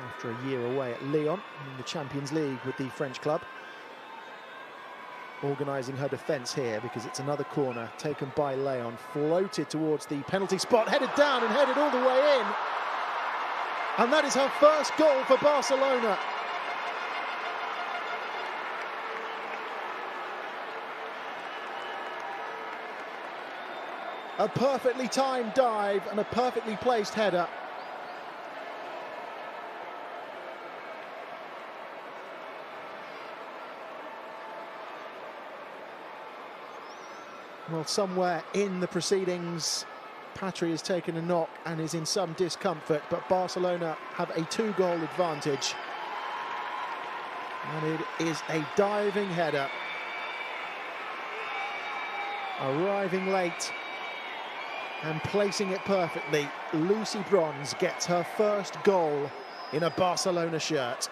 After a year away at Lyon in the Champions League with the French club. Organising her defence here because it's another corner taken by Leon, floated towards the penalty spot, headed down and headed all the way in. And that is her first goal for Barcelona. A perfectly timed dive and a perfectly placed header. Well, somewhere in the proceedings, Patry has taken a knock and is in some discomfort, but Barcelona have a 2-goal advantage. And it is a diving header. Arriving late and placing it perfectly, Lucy Bronze gets her first goal in a Barcelona shirt.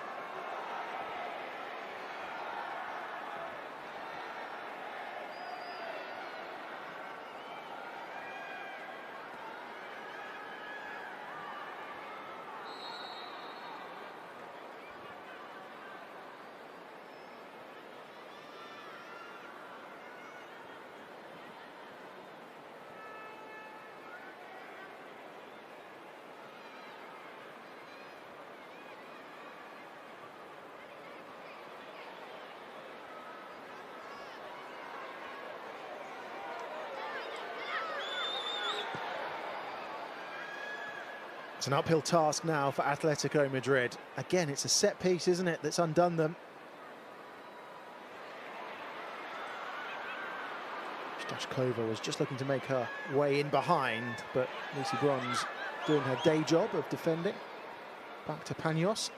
It's an uphill task now for Atlético Madrid. Again, it's a set piece, isn't it, that's undone them. Stashkova was just looking to make her way in behind, but Lucy Bronze doing her day job of defending. Back to Paños.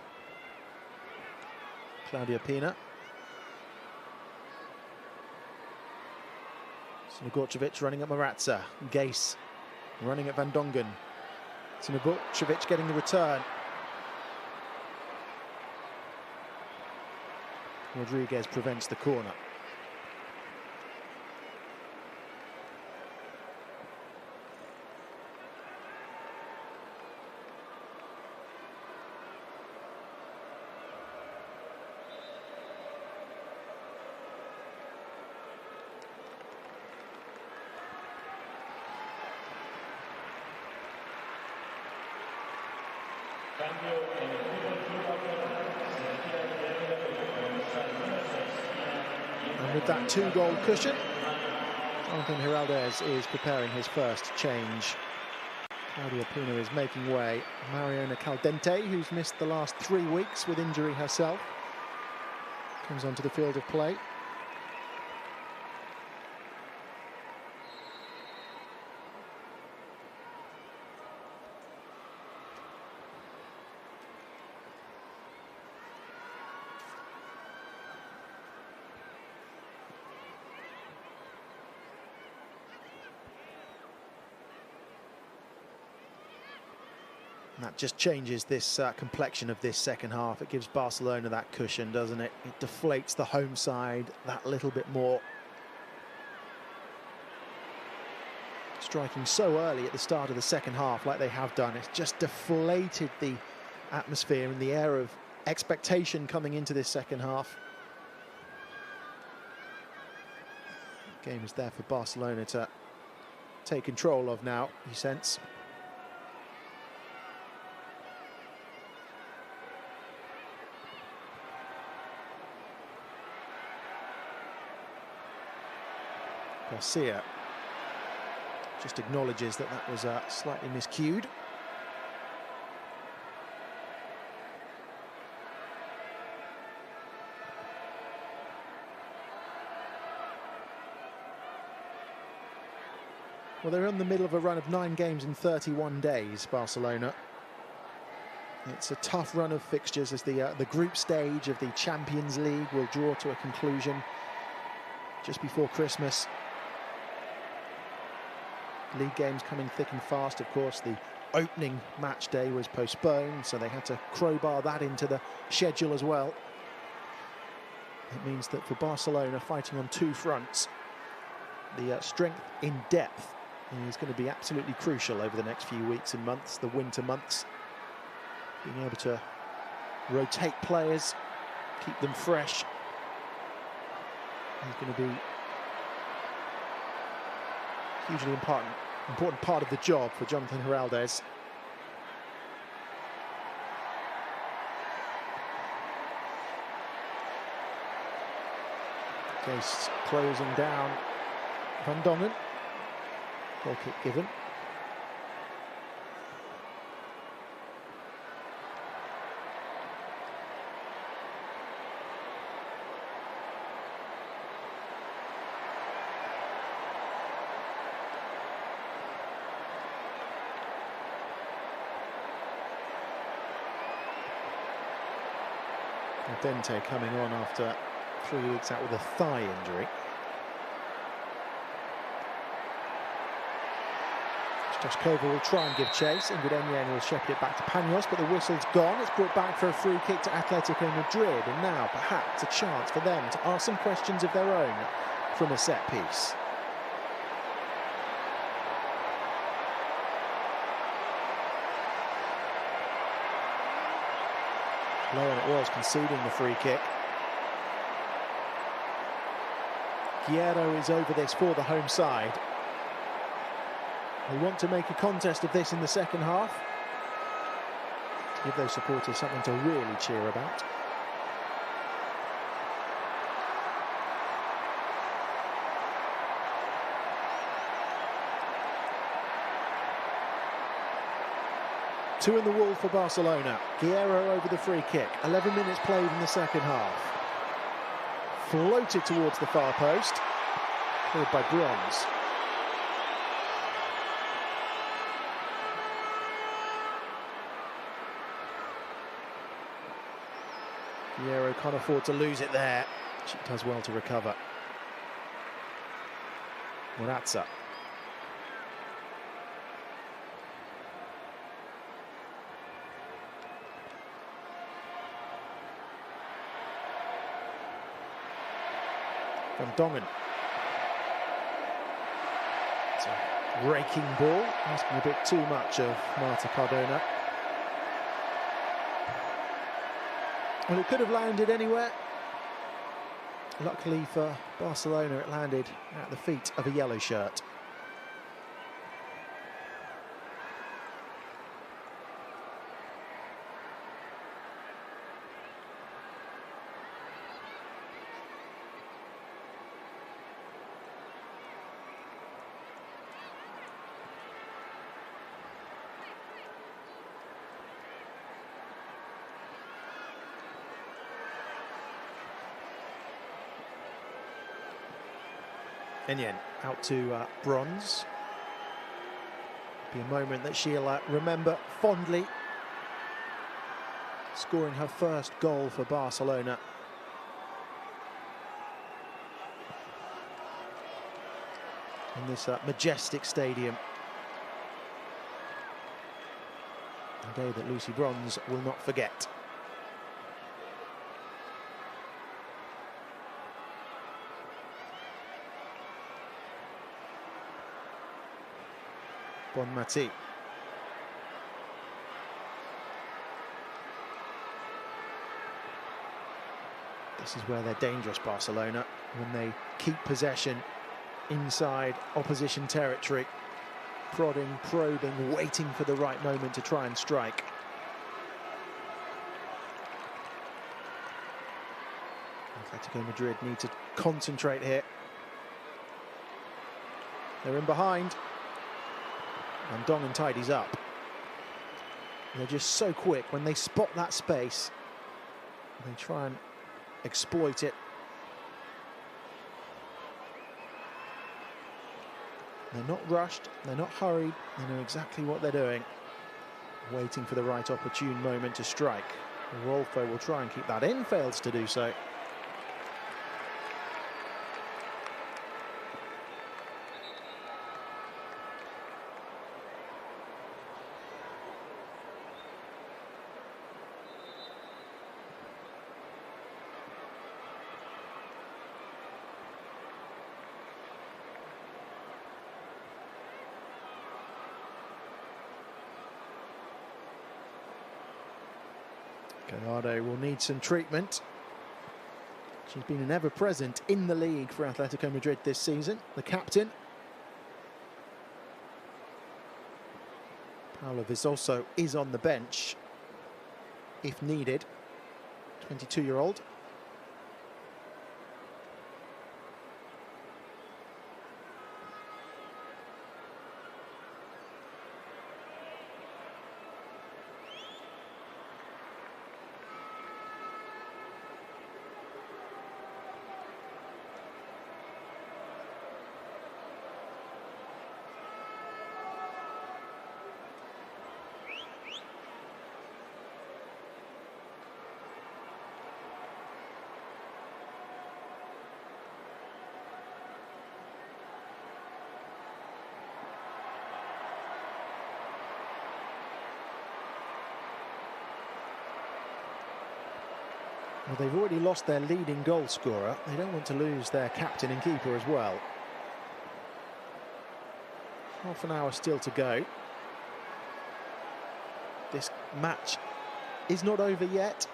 Claudia Pina. Snegorcevic running at Maratza. Gase running at Van Dongen. Snegorcevic getting the return. Rodriguez prevents the corner. And with that 2-goal cushion, Jonathan Giraldez is preparing his first change. Claudia Pina is making way. Mariona Caldente, who's missed the last 3 weeks with injury herself, comes onto the field of play. That just changes this complexion of this second half. It gives Barcelona that cushion, doesn't it? It deflates the home side that little bit more. Striking so early at the start of the second half like they have done, it's just deflated the atmosphere and the air of expectation coming into this second half. The game is there for Barcelona to take control of now, you sense. Garcia just acknowledges that that was slightly miscued. Well, they're in the middle of a run of 9 games in 31 days, Barcelona. It's a tough run of fixtures as the group stage of the Champions League will draw to a conclusion just before Christmas. League games coming thick and fast, of course. The opening match day was postponed, so they had to crowbar that into the schedule as well. It means that for Barcelona, fighting on 2 fronts, the strength in depth And he's going to be absolutely crucial over the next few weeks and months, the winter months. Being able to rotate players, keep them fresh. He's going to be hugely important part of the job for Jonathan Heraldez. Case closing down Van Dongen. Goal kick given. Dente coming on after 3 weeks out with a thigh injury. Stoskova will try and give chase. Ingrid Enyen will shepherd it back to Panos, but the whistle's gone. It's brought back for a free kick to Atlético Madrid, and now perhaps a chance for them to ask some questions of their own from a set piece. Lowen it was conceding the free kick. Guerrero is over this for the home side. They want to make a contest of this in the second half, to give those supporters something to really cheer about. Two in the wall for Barcelona. Guerrero over the free kick. 11 minutes played in the second half. Floated towards the far post. Cleared by Bronze. Guerrero can't afford to lose it there. She does well to recover. Morazza. Van Dongen. It's a raking ball, asking a bit too much of Marta Cardona. Well, it could have landed anywhere. Luckily for Barcelona, it landed at the feet of a yellow shirt. Enyen out to Bronze. Be a moment that she'll remember fondly. Scoring her first goal for Barcelona. In this majestic stadium. A day that Lucy Bronze will not forget. Bonmati. This is where they're dangerous, Barcelona, when they keep possession inside opposition territory, prodding, probing, waiting for the right moment to try and strike. Atlético Madrid need to concentrate here. They're in behind. And Dongen tidies up. They're just so quick when they spot that space. They try and exploit it. They're not rushed, they're not hurried, they know exactly what they're doing. Waiting for the right opportune moment to strike. Rolfo will try and keep that in, fails to do so. Gallardo will need some treatment. She's been an ever-present in the league for Atletico Madrid this season, the captain. Paula Vizoso is on the bench, if needed. 22-year-old. Well, they've already lost their leading goal scorer. They don't want to lose their captain and keeper as well. Half an hour still to go. This match is not over yet.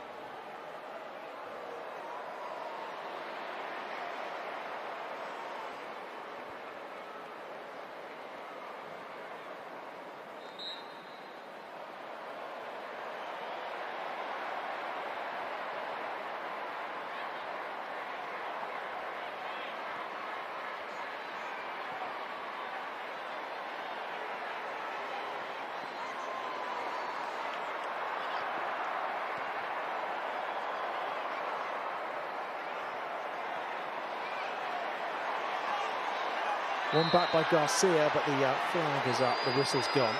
One back by Garcia, but the flag is up, the whistle's gone.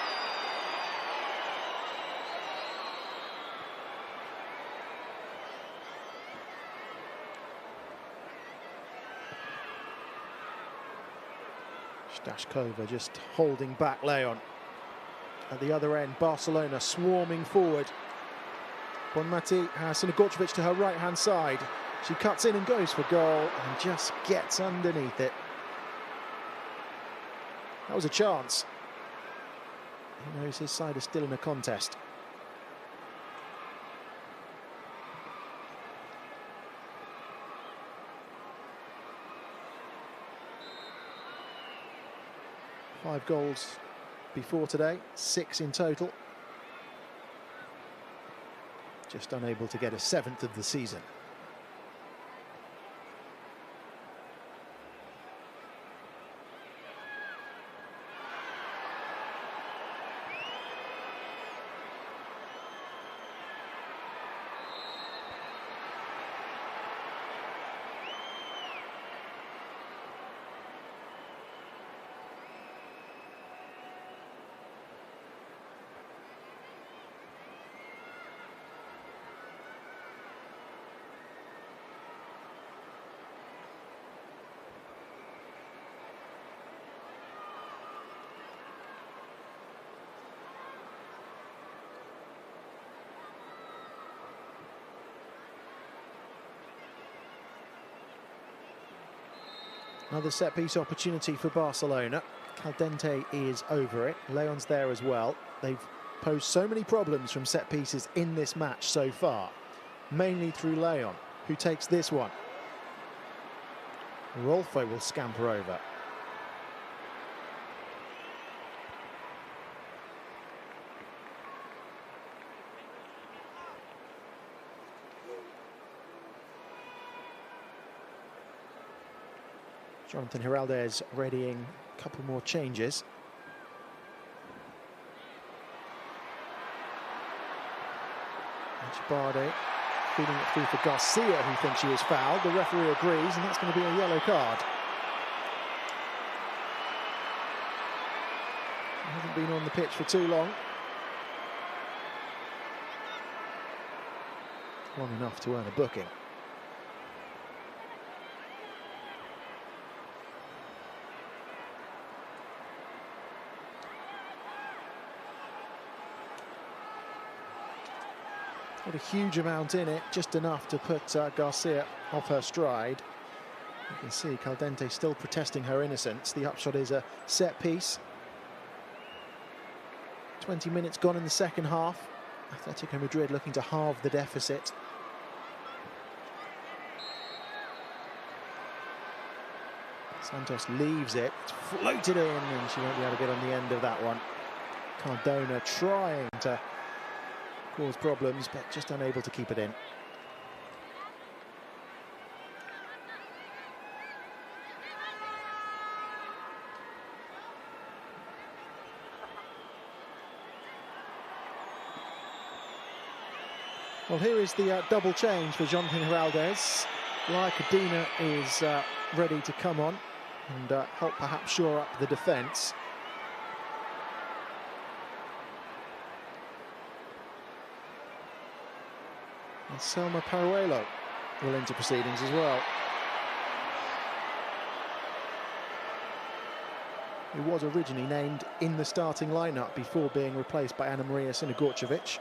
Stashkova just holding back Leon. At the other end, Barcelona swarming forward. Bonmati has Sinagorcevic to her right-hand side. She cuts in and goes for goal and just gets underneath it. That was a chance. He knows his side is still in a contest. Five goals before today, 6 in total. Just unable to get a 7th of the season. Another set-piece opportunity for Barcelona. Caldente is over it. Leon's there as well. They've posed so many problems from set-pieces in this match so far, mainly through Leon, who takes this one. Rolfo will scamper over. Jonathan Heraldez readying a couple more changes. Barde feeding it through for Garcia, who thinks she was fouled. The referee agrees, and that's going to be a yellow card. He hasn't been on the pitch for too long. Long enough to earn a booking. Not a huge amount in it, just enough to put Garcia off her stride. You can see Caldente still protesting her innocence. The upshot is a set piece. 20 minutes gone in the second half. Atlético Madrid looking to halve the deficit. Santos leaves it, it's floated in, and she won't be able to get on the end of that one. Cardona trying to cause problems, but just unable to keep it in. Well, here is the double change for Jonathan Heraldez. Dina is ready to come on and help perhaps shore up the defence. And Selma Paruelo will enter proceedings as well. He was originally named in the starting lineup before being replaced by Ana Maria Sinigorcevic.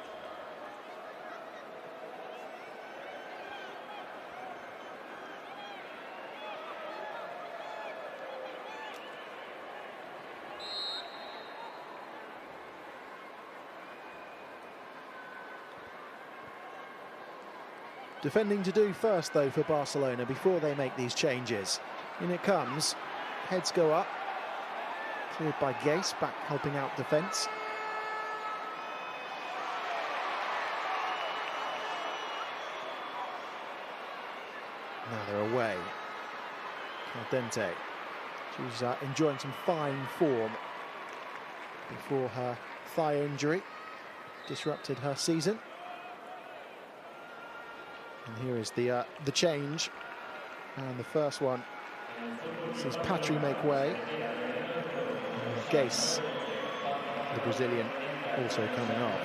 Defending to do first, though, for Barcelona before they make these changes. In it comes. Heads go up. Cleared by Gase, back helping out defence. Now they're away. Caldente. She's enjoying some fine form before her thigh injury disrupted her season. And here is the change, and the first one sees Patry make way, and Gase, the Brazilian, also coming off.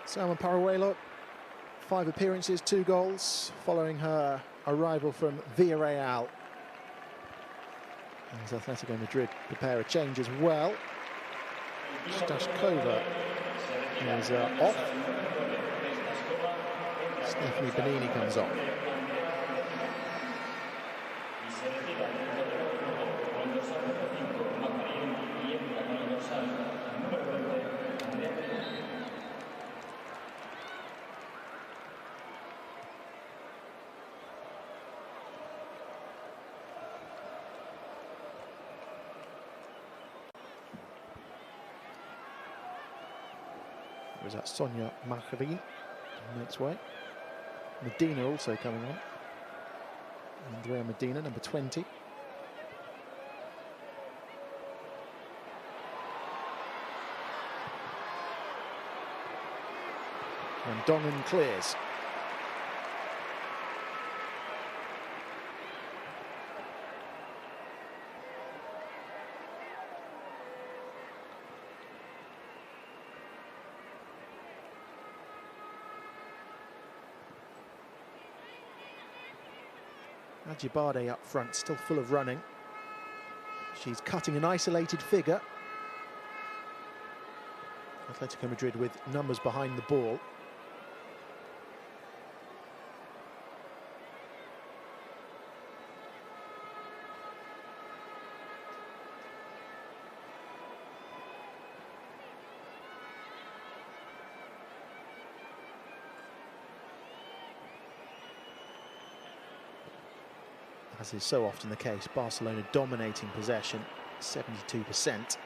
Selma Paruelo, 5 appearances, 2 goals, following her arrival from Villarreal. As Atlético Madrid prepare a change as well. Stashkova is off. Stephanie Benini comes on. Was that Sonia Macharin makes way. Medina also coming on. Andrea Medina, number 20. And Dongan clears. Ajibade up front, still full of running. She's cutting an isolated figure. Atlético Madrid with numbers behind the ball. As is so often the case, Barcelona dominating possession, 72%.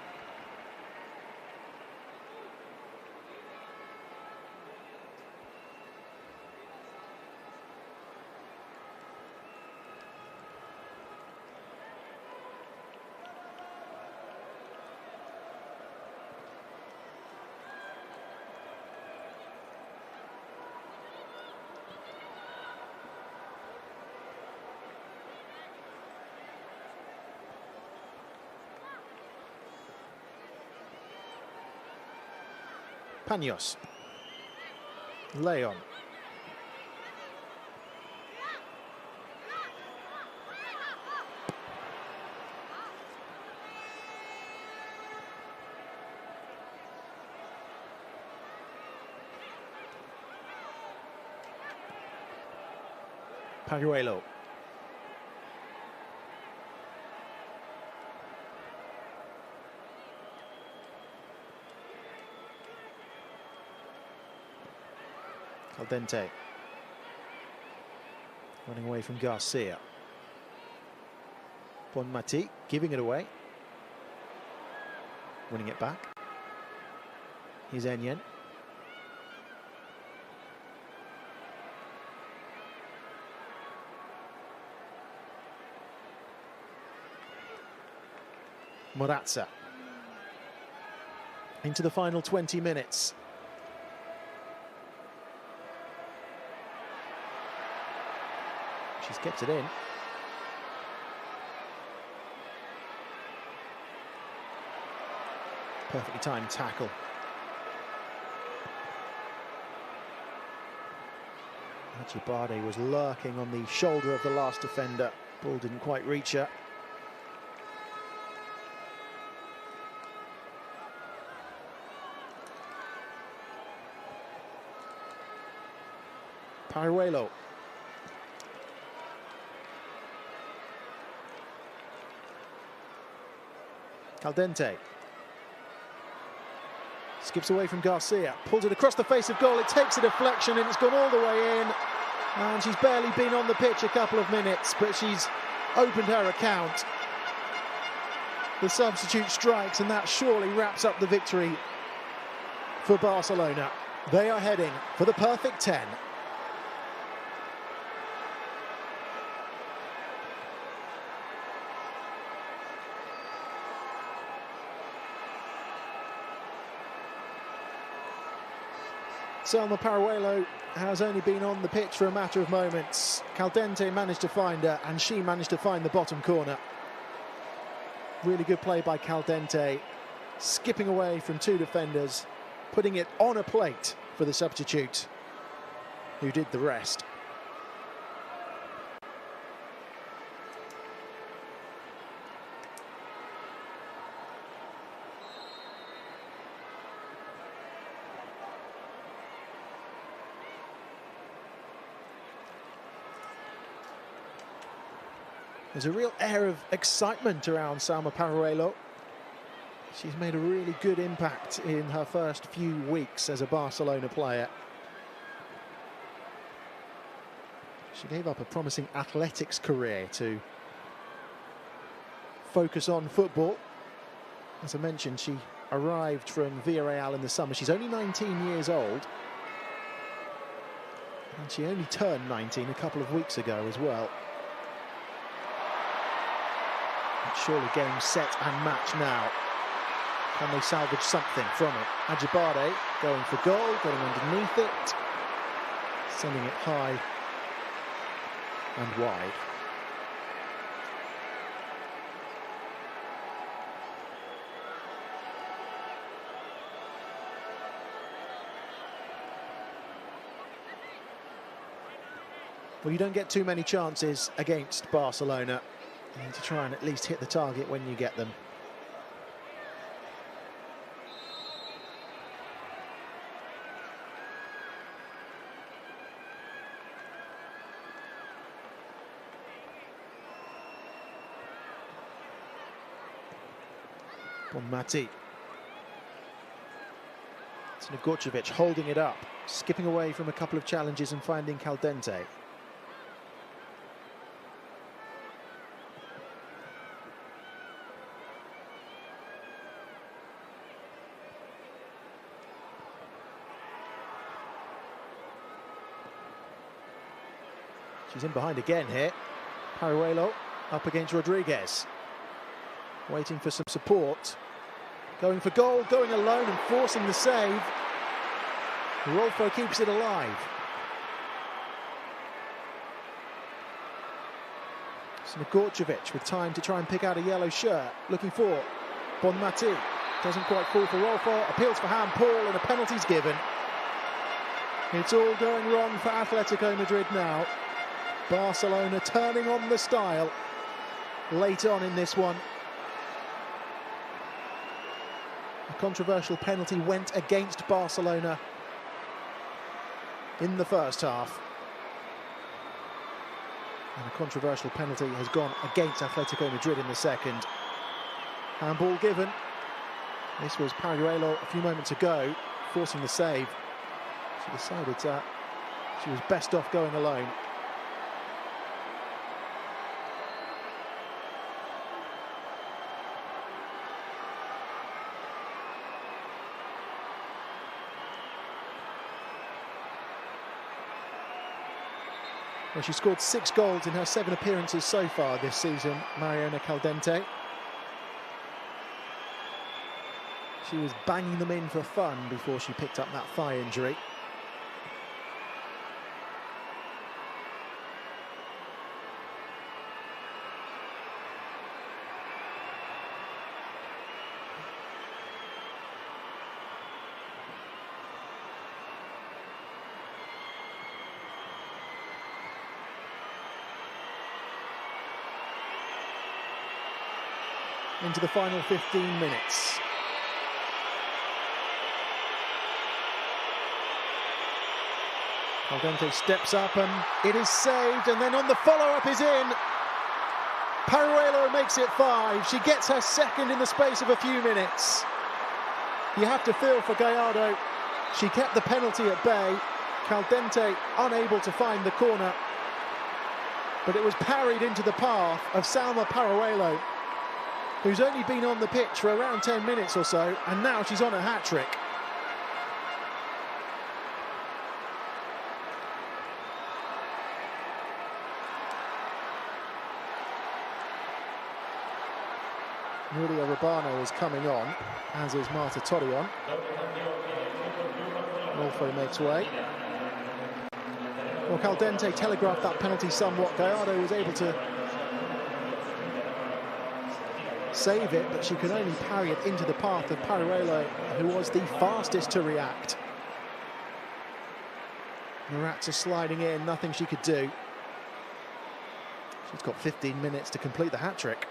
Paños. Leon. Paruelo. Caldente. Running away from Garcia. Bonmati giving it away. Winning it back. Here's Enyen. Morazza. Into the final 20 minutes. She's kept it in. Perfectly timed tackle. Ajibade was lurking on the shoulder of the last defender. Ball didn't quite reach her. Paruelo. Caldente. Skips away from Garcia, pulls it across the face of goal, it takes a deflection and it's gone all the way in. And she's barely been on the pitch a couple of minutes, but she's opened her account. The substitute strikes and that surely wraps up the victory for Barcelona. They are heading for the perfect 10. Salma Paruelo has only been on the pitch for a matter of moments. Caldente managed to find her and she managed to find the bottom corner. Really good play by Caldente, skipping away from two defenders, putting it on a plate for the substitute, who did the rest. There's a real air of excitement around Salma Paruelo. She's made a really good impact in her first few weeks as a Barcelona player. She gave up a promising athletics career to focus on football. As I mentioned, she arrived from Villarreal in the summer. She's only 19 years old. And she only turned 19 a couple of weeks ago as well. Surely game set and match now. Can they salvage something from it? Ajibade going for goal, going underneath it, sending it high and wide. Well, you don't get too many chances against Barcelona. You need to try and at least hit the target when you get them. Bonmati. Gorcevic holding it up, skipping away from a couple of challenges and finding Caldente. She's in behind again here. Paruelo up against Rodriguez. Waiting for some support. Going for goal, going alone and forcing the save. Rolfo keeps it alive. Gorcevic with time to try and pick out a yellow shirt. Looking for Bonmati. Doesn't quite fall for Rolfo. Appeals for handball and a penalty's given. It's all going wrong for Atletico Madrid now. Barcelona turning on the style late on in this one. A controversial penalty went against Barcelona in the first half. And a controversial penalty has gone against Atlético Madrid in the second. Handball given. This was Paruelo a few moments ago, forcing the save. She decided that she was best off going alone. Well, she scored 6 goals in her 7 appearances so far this season, Mariona Caldente. She was banging them in for fun before she picked up that thigh injury. Into the final 15 minutes. Caldente steps up and it is saved, and then on the follow-up is in. Paruelo makes it 5. She gets her second in the space of a few minutes. You have to feel for Gallardo. She kept the penalty at bay. Caldente unable to find the corner, but it was parried into the path of Salma Paruelo, who's only been on the pitch for around 10 minutes or so, and now she's on a hat-trick. Nuria Urbano is coming on, as is Marta Torreon. Rolfo makes way. Well, Caldente telegraphed that penalty somewhat. Gallardo was able to save it, but she could only parry it into the path of Paruelo, who was the fastest to react. Maratza sliding in, nothing she could do. She's got 15 minutes to complete the hat-trick.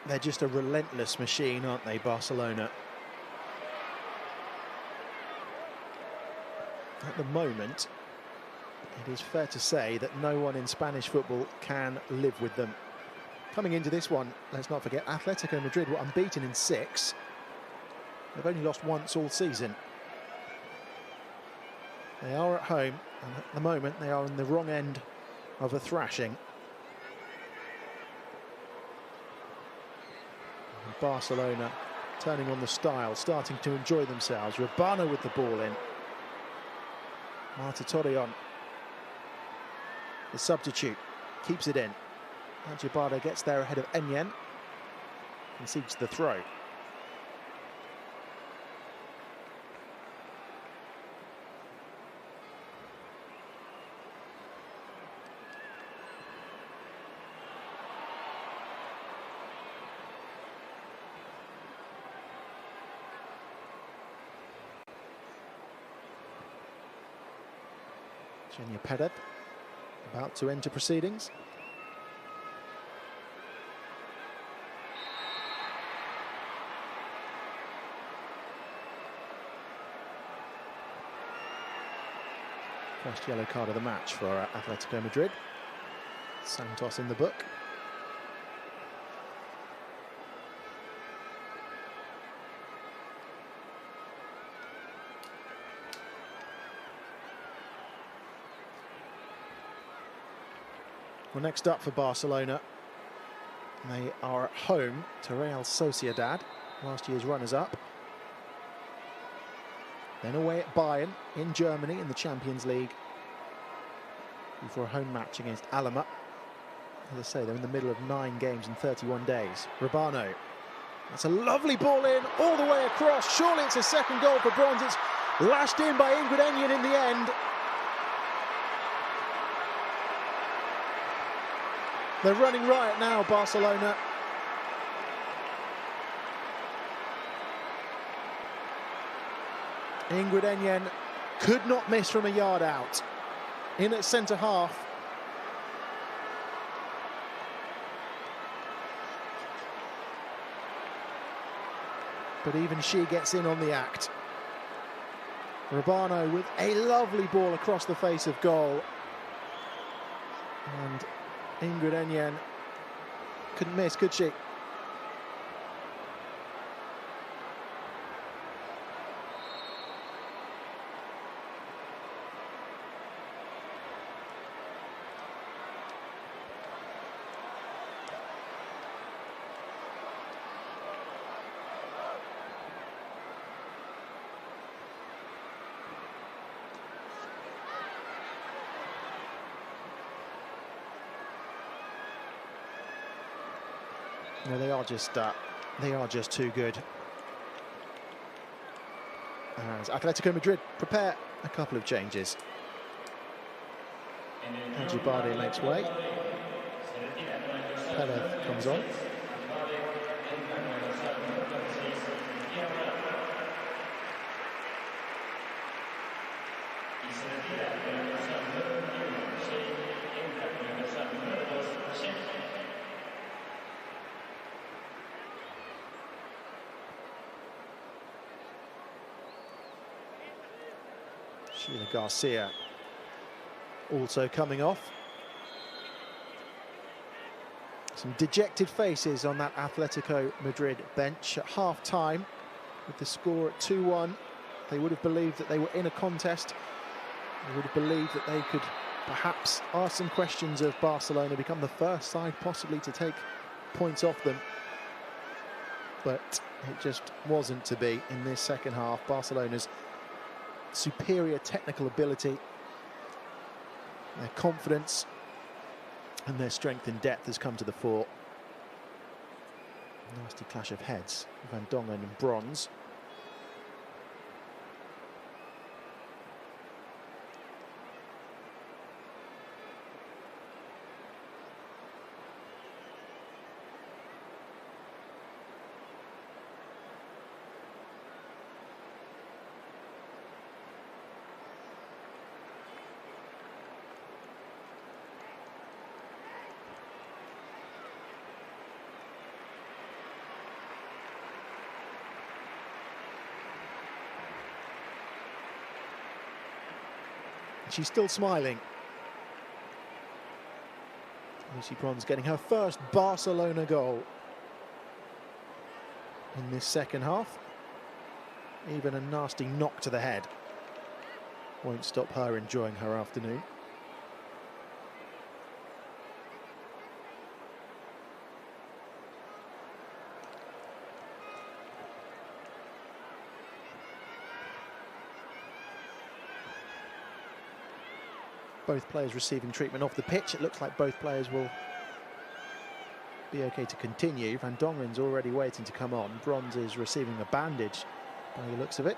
They're just a relentless machine, aren't they, Barcelona? At the moment, it is fair to say that no one in Spanish football can live with them. Coming into this one, let's not forget, Atlético Madrid were unbeaten in 6. They've only lost once all season. They are at home, and at the moment they are on the wrong end of a thrashing. Barcelona turning on the style, starting to enjoy themselves. Urbano with the ball in. Marta Torreon, the substitute, keeps it in. Angibardo gets there ahead of Enyen, concedes the throw. Genia Perez about to enter proceedings. First yellow card of the match for Atlético Madrid. Santos in the book. Well, next up for Barcelona, they are at home to Real Sociedad, last year's runners-up. Then away at Bayern in Germany in the Champions League, before a home match against Alama. As I say, they're in the middle of 9 games in 31 days. Rabano. That's a lovely ball in, all the way across. Surely it's a second goal for Bronze. It's lashed in by Ingrid Enyen in the end. They're running riot now, Barcelona. Ingrid Enyen could not miss from a yard out. In at centre half. But even she gets in on the act. Rabano with a lovely ball across the face of goal. And Ingrid Enyen couldn't miss, could she? No, they are just too good. As Atlético Madrid prepare a couple of changes. Ajibade makes way. Pela comes on. Sheila Garcia also coming off. Some dejected faces on that Atlético Madrid bench at half-time. With the score at 2-1, they would have believed that they were in a contest. They would have believed that they could perhaps ask some questions of Barcelona, become the first side possibly to take points off them. But it just wasn't to be in this second half. Barcelona's superior technical ability, their confidence and their strength in depth has come to the fore. Nasty clash of heads. Van Dongen and Bronze. She's still smiling. Lucy Bronze getting her first Barcelona goal in this second half. Even a nasty knock to the head won't stop her enjoying her afternoon. Both players receiving treatment off the pitch. It looks like both players will be okay to continue. Van Dongen's already waiting to come on. Bronze is receiving a bandage by the looks of it.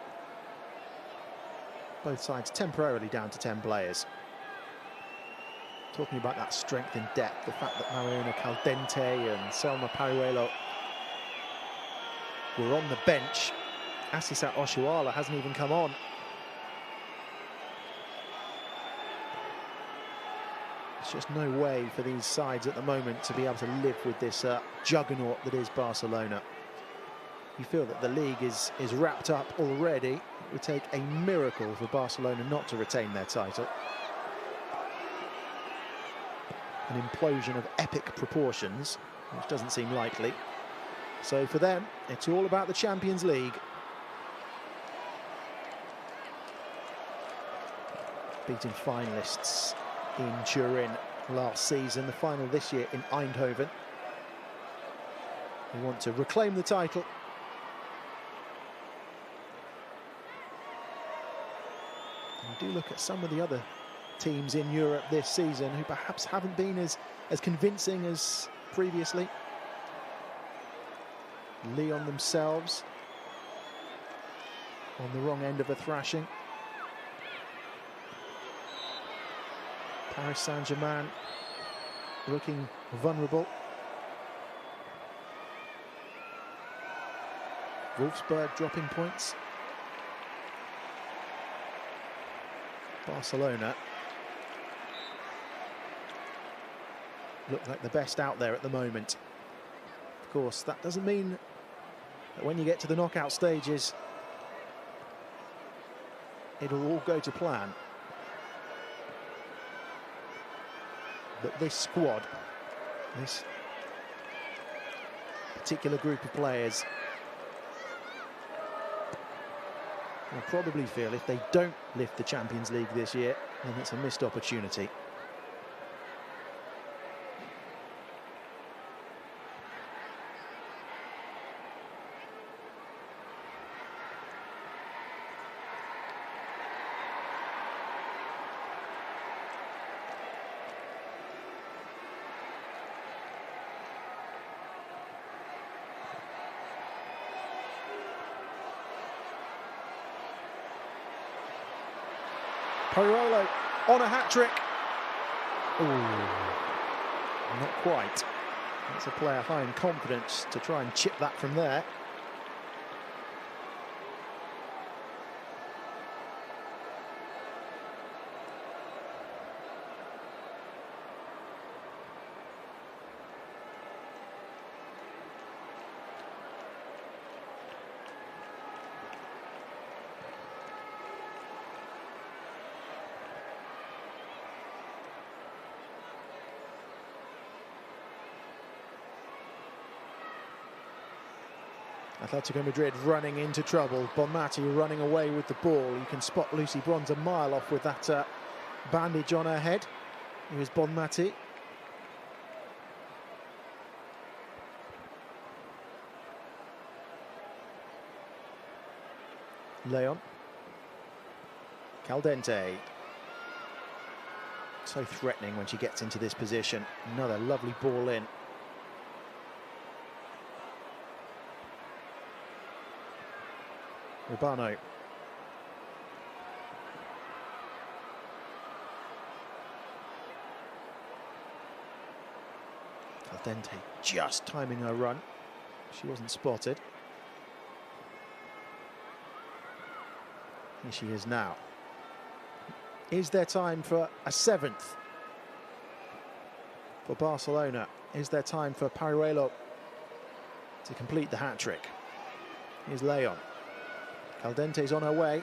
Both sides temporarily down to 10 players. Talking about that strength and depth, the fact that Mariana Caldente and Selma Pariuelo were on the bench. Asisat Oshuala hasn't even come on. There's just no way for these sides at the moment to be able to live with this juggernaut that is Barcelona. You feel that the league is wrapped up already. It would take a miracle for Barcelona not to retain their title. An implosion of epic proportions, which doesn't seem likely. So for them, it's all about the Champions League. Beating finalists in Turin last season, the final this year in Eindhoven. They want to reclaim the title. And do look at some of the other teams in Europe this season who perhaps haven't been as convincing as previously. Lyon themselves on the wrong end of a thrashing. Paris Saint-Germain looking vulnerable. Wolfsburg dropping points. Barcelona look like the best out there at the moment. Of course, that doesn't mean that when you get to the knockout stages, it'll all go to plan. But this squad, this particular group of players, will probably feel if they don't lift the Champions League this year, then it's a missed opportunity. Parolo on a hat-trick. Not quite. That's a player high in confidence to try and chip that from there. Atletico Madrid running into trouble. Bonmati running away with the ball. You can spot Lucy Bronze a mile off with that bandage on her head. Here's Bonmati. Leon. Caldente. So threatening when she gets into this position. Another lovely ball in. Urbano. Caldente just timing her run. She wasn't spotted. Here she is now. Is there time for a seventh for Barcelona? Is there time for Paralluelo to complete the hat-trick? Here's Leon. Caldente's on her way.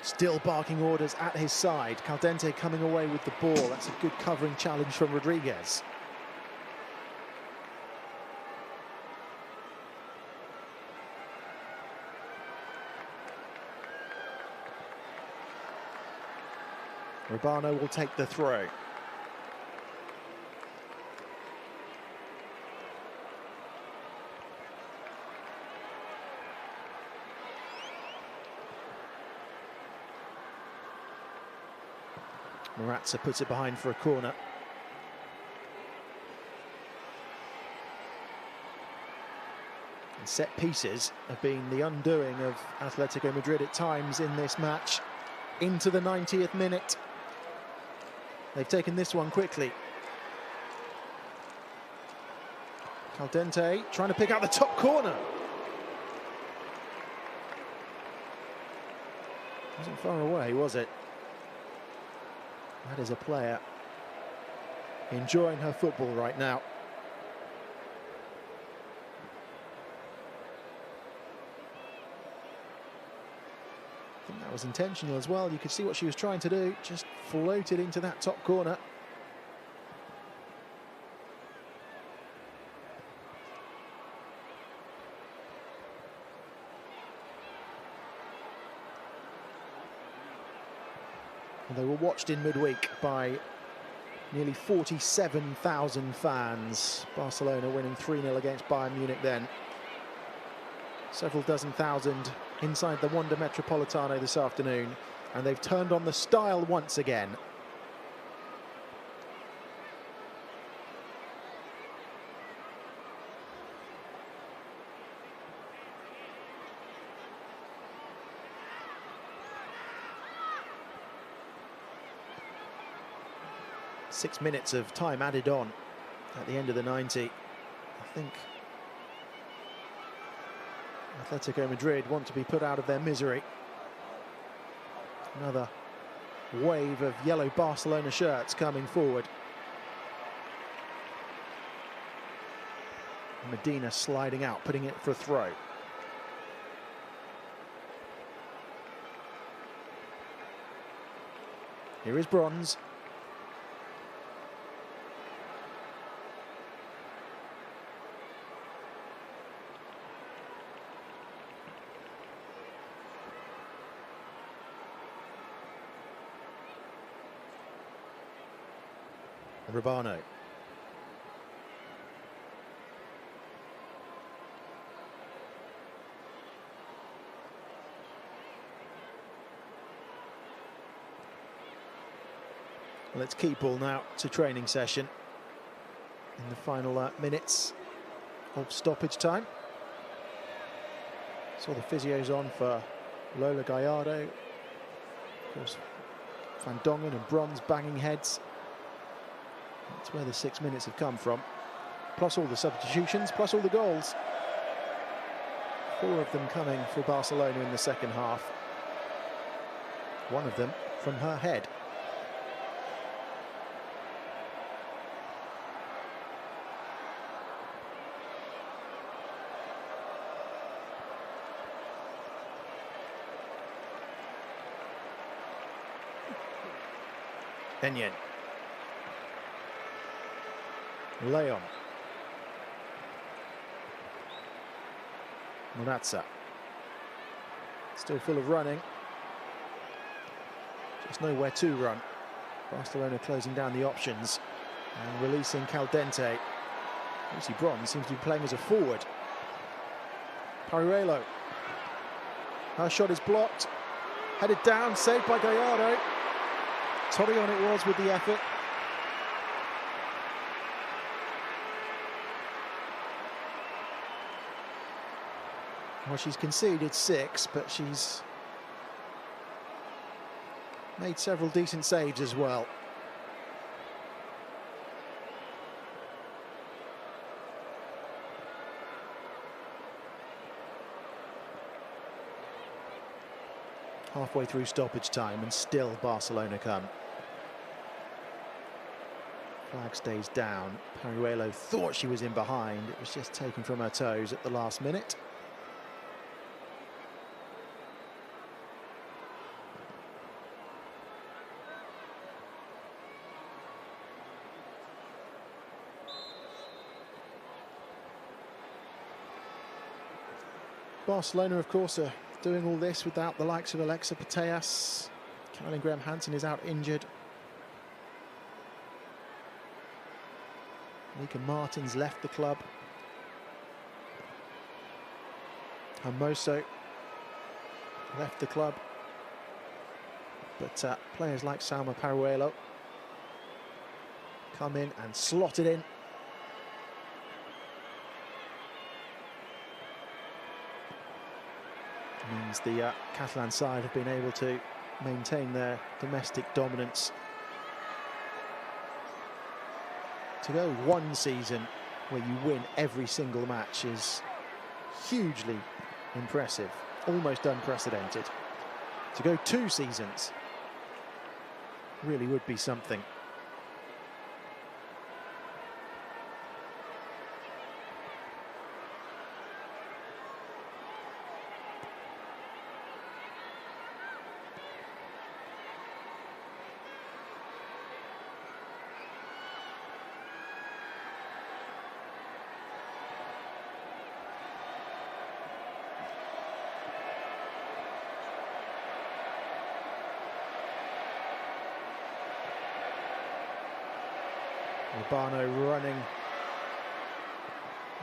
Still barking orders at his side. Caldente coming away with the ball. That's a good covering challenge from Rodriguez. Urbano will take the throw. Maratza puts it behind for a corner. And set pieces have been the undoing of Atletico Madrid at times in this match. Into the 90th minute. They've taken this one quickly. Caldente trying to pick out the top corner. Wasn't far away, was it? That is a player enjoying her football right now. think that was intentional as well. You could see what she was trying to do, just floated into that top corner. And they were watched in midweek by nearly 47,000 fans. Barcelona winning 3-0 against Bayern Munich then. Several dozen thousand inside the Wanda Metropolitano this afternoon, and they've turned on the style once again. Six minutes of time added on at the end of the 90. I think Atlético Madrid want to be put out of their misery. Another wave of yellow Barcelona shirts coming forward. Medina sliding out, putting it for a throw. Here is Bronze. Rabano. Let's keep ball now to training session in the final minutes of stoppage time. Saw the physios on for Lola Gallardo. Of course, Van Dongen and Bronze banging heads. That's where the 6 minutes have come from. Plus all the substitutions, plus all the goals. 4 of them coming for Barcelona in the second half. One of them from her head. Enyen. Leon. Monazza. Still full of running. Just nowhere to run. Barcelona closing down the options and releasing Caldente. Lucy Bronze seems to be playing as a forward. Paruelo. Her shot is blocked. Headed down, saved by Gallardo. Torreon it was with the effort. Well, she's conceded 6, but she's made several decent saves as well. Halfway through stoppage time and still Barcelona come. Flag stays down. Paruelo thought she was in behind. It was just taken from her toes at the last minute. Barcelona, of course, are doing all this without the likes of Alexa Putellas. Caroline Graham-Hansen is out injured. Mika Martins left the club. Hermoso left the club. But players like Salma Paruelo come in and slot it in. Means the Catalan side have been able to maintain their domestic dominance. To go one season where you win every single match is hugely impressive, almost unprecedented. To go 2 seasons really would be something. Urbano running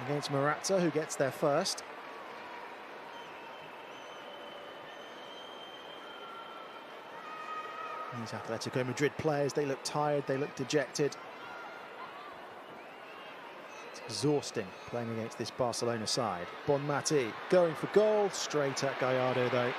against Morata, who gets there first. These Atletico Madrid players, they look tired, they look dejected. It's exhausting playing against this Barcelona side. Bonmati going for goal, straight at Gallardo though.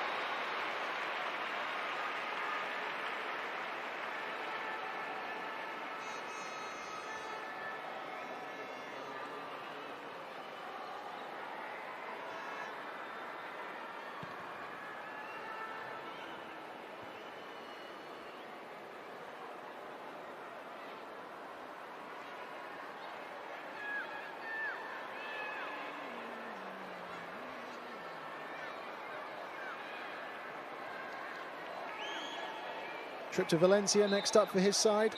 Trip to Valencia next up for his side,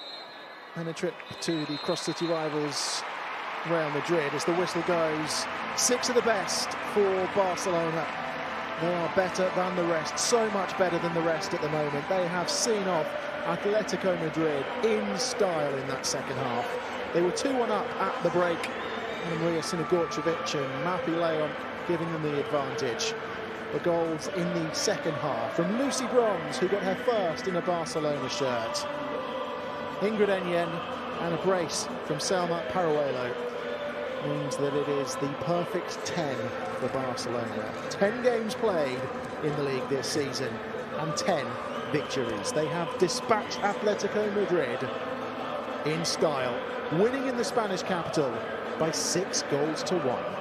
and a trip to the cross-city rivals Real Madrid as the whistle goes. 6 of the best for Barcelona. They are better than the rest, so much better than the rest at the moment. They have seen off Atletico Madrid in style in that second half. They were 2-1 up at the break, and Maria Sinigorcevic and Mapi Leon giving them the advantage. The goals in the second half from Lucy Bronze, who got her first in a Barcelona shirt. Ingrid Enyen and a brace from Selma Parajuelo means that it is the perfect 10 for Barcelona. 10 games played in the league this season and 10 victories. They have dispatched Atletico Madrid in style, winning in the Spanish capital by 6 goals to 1.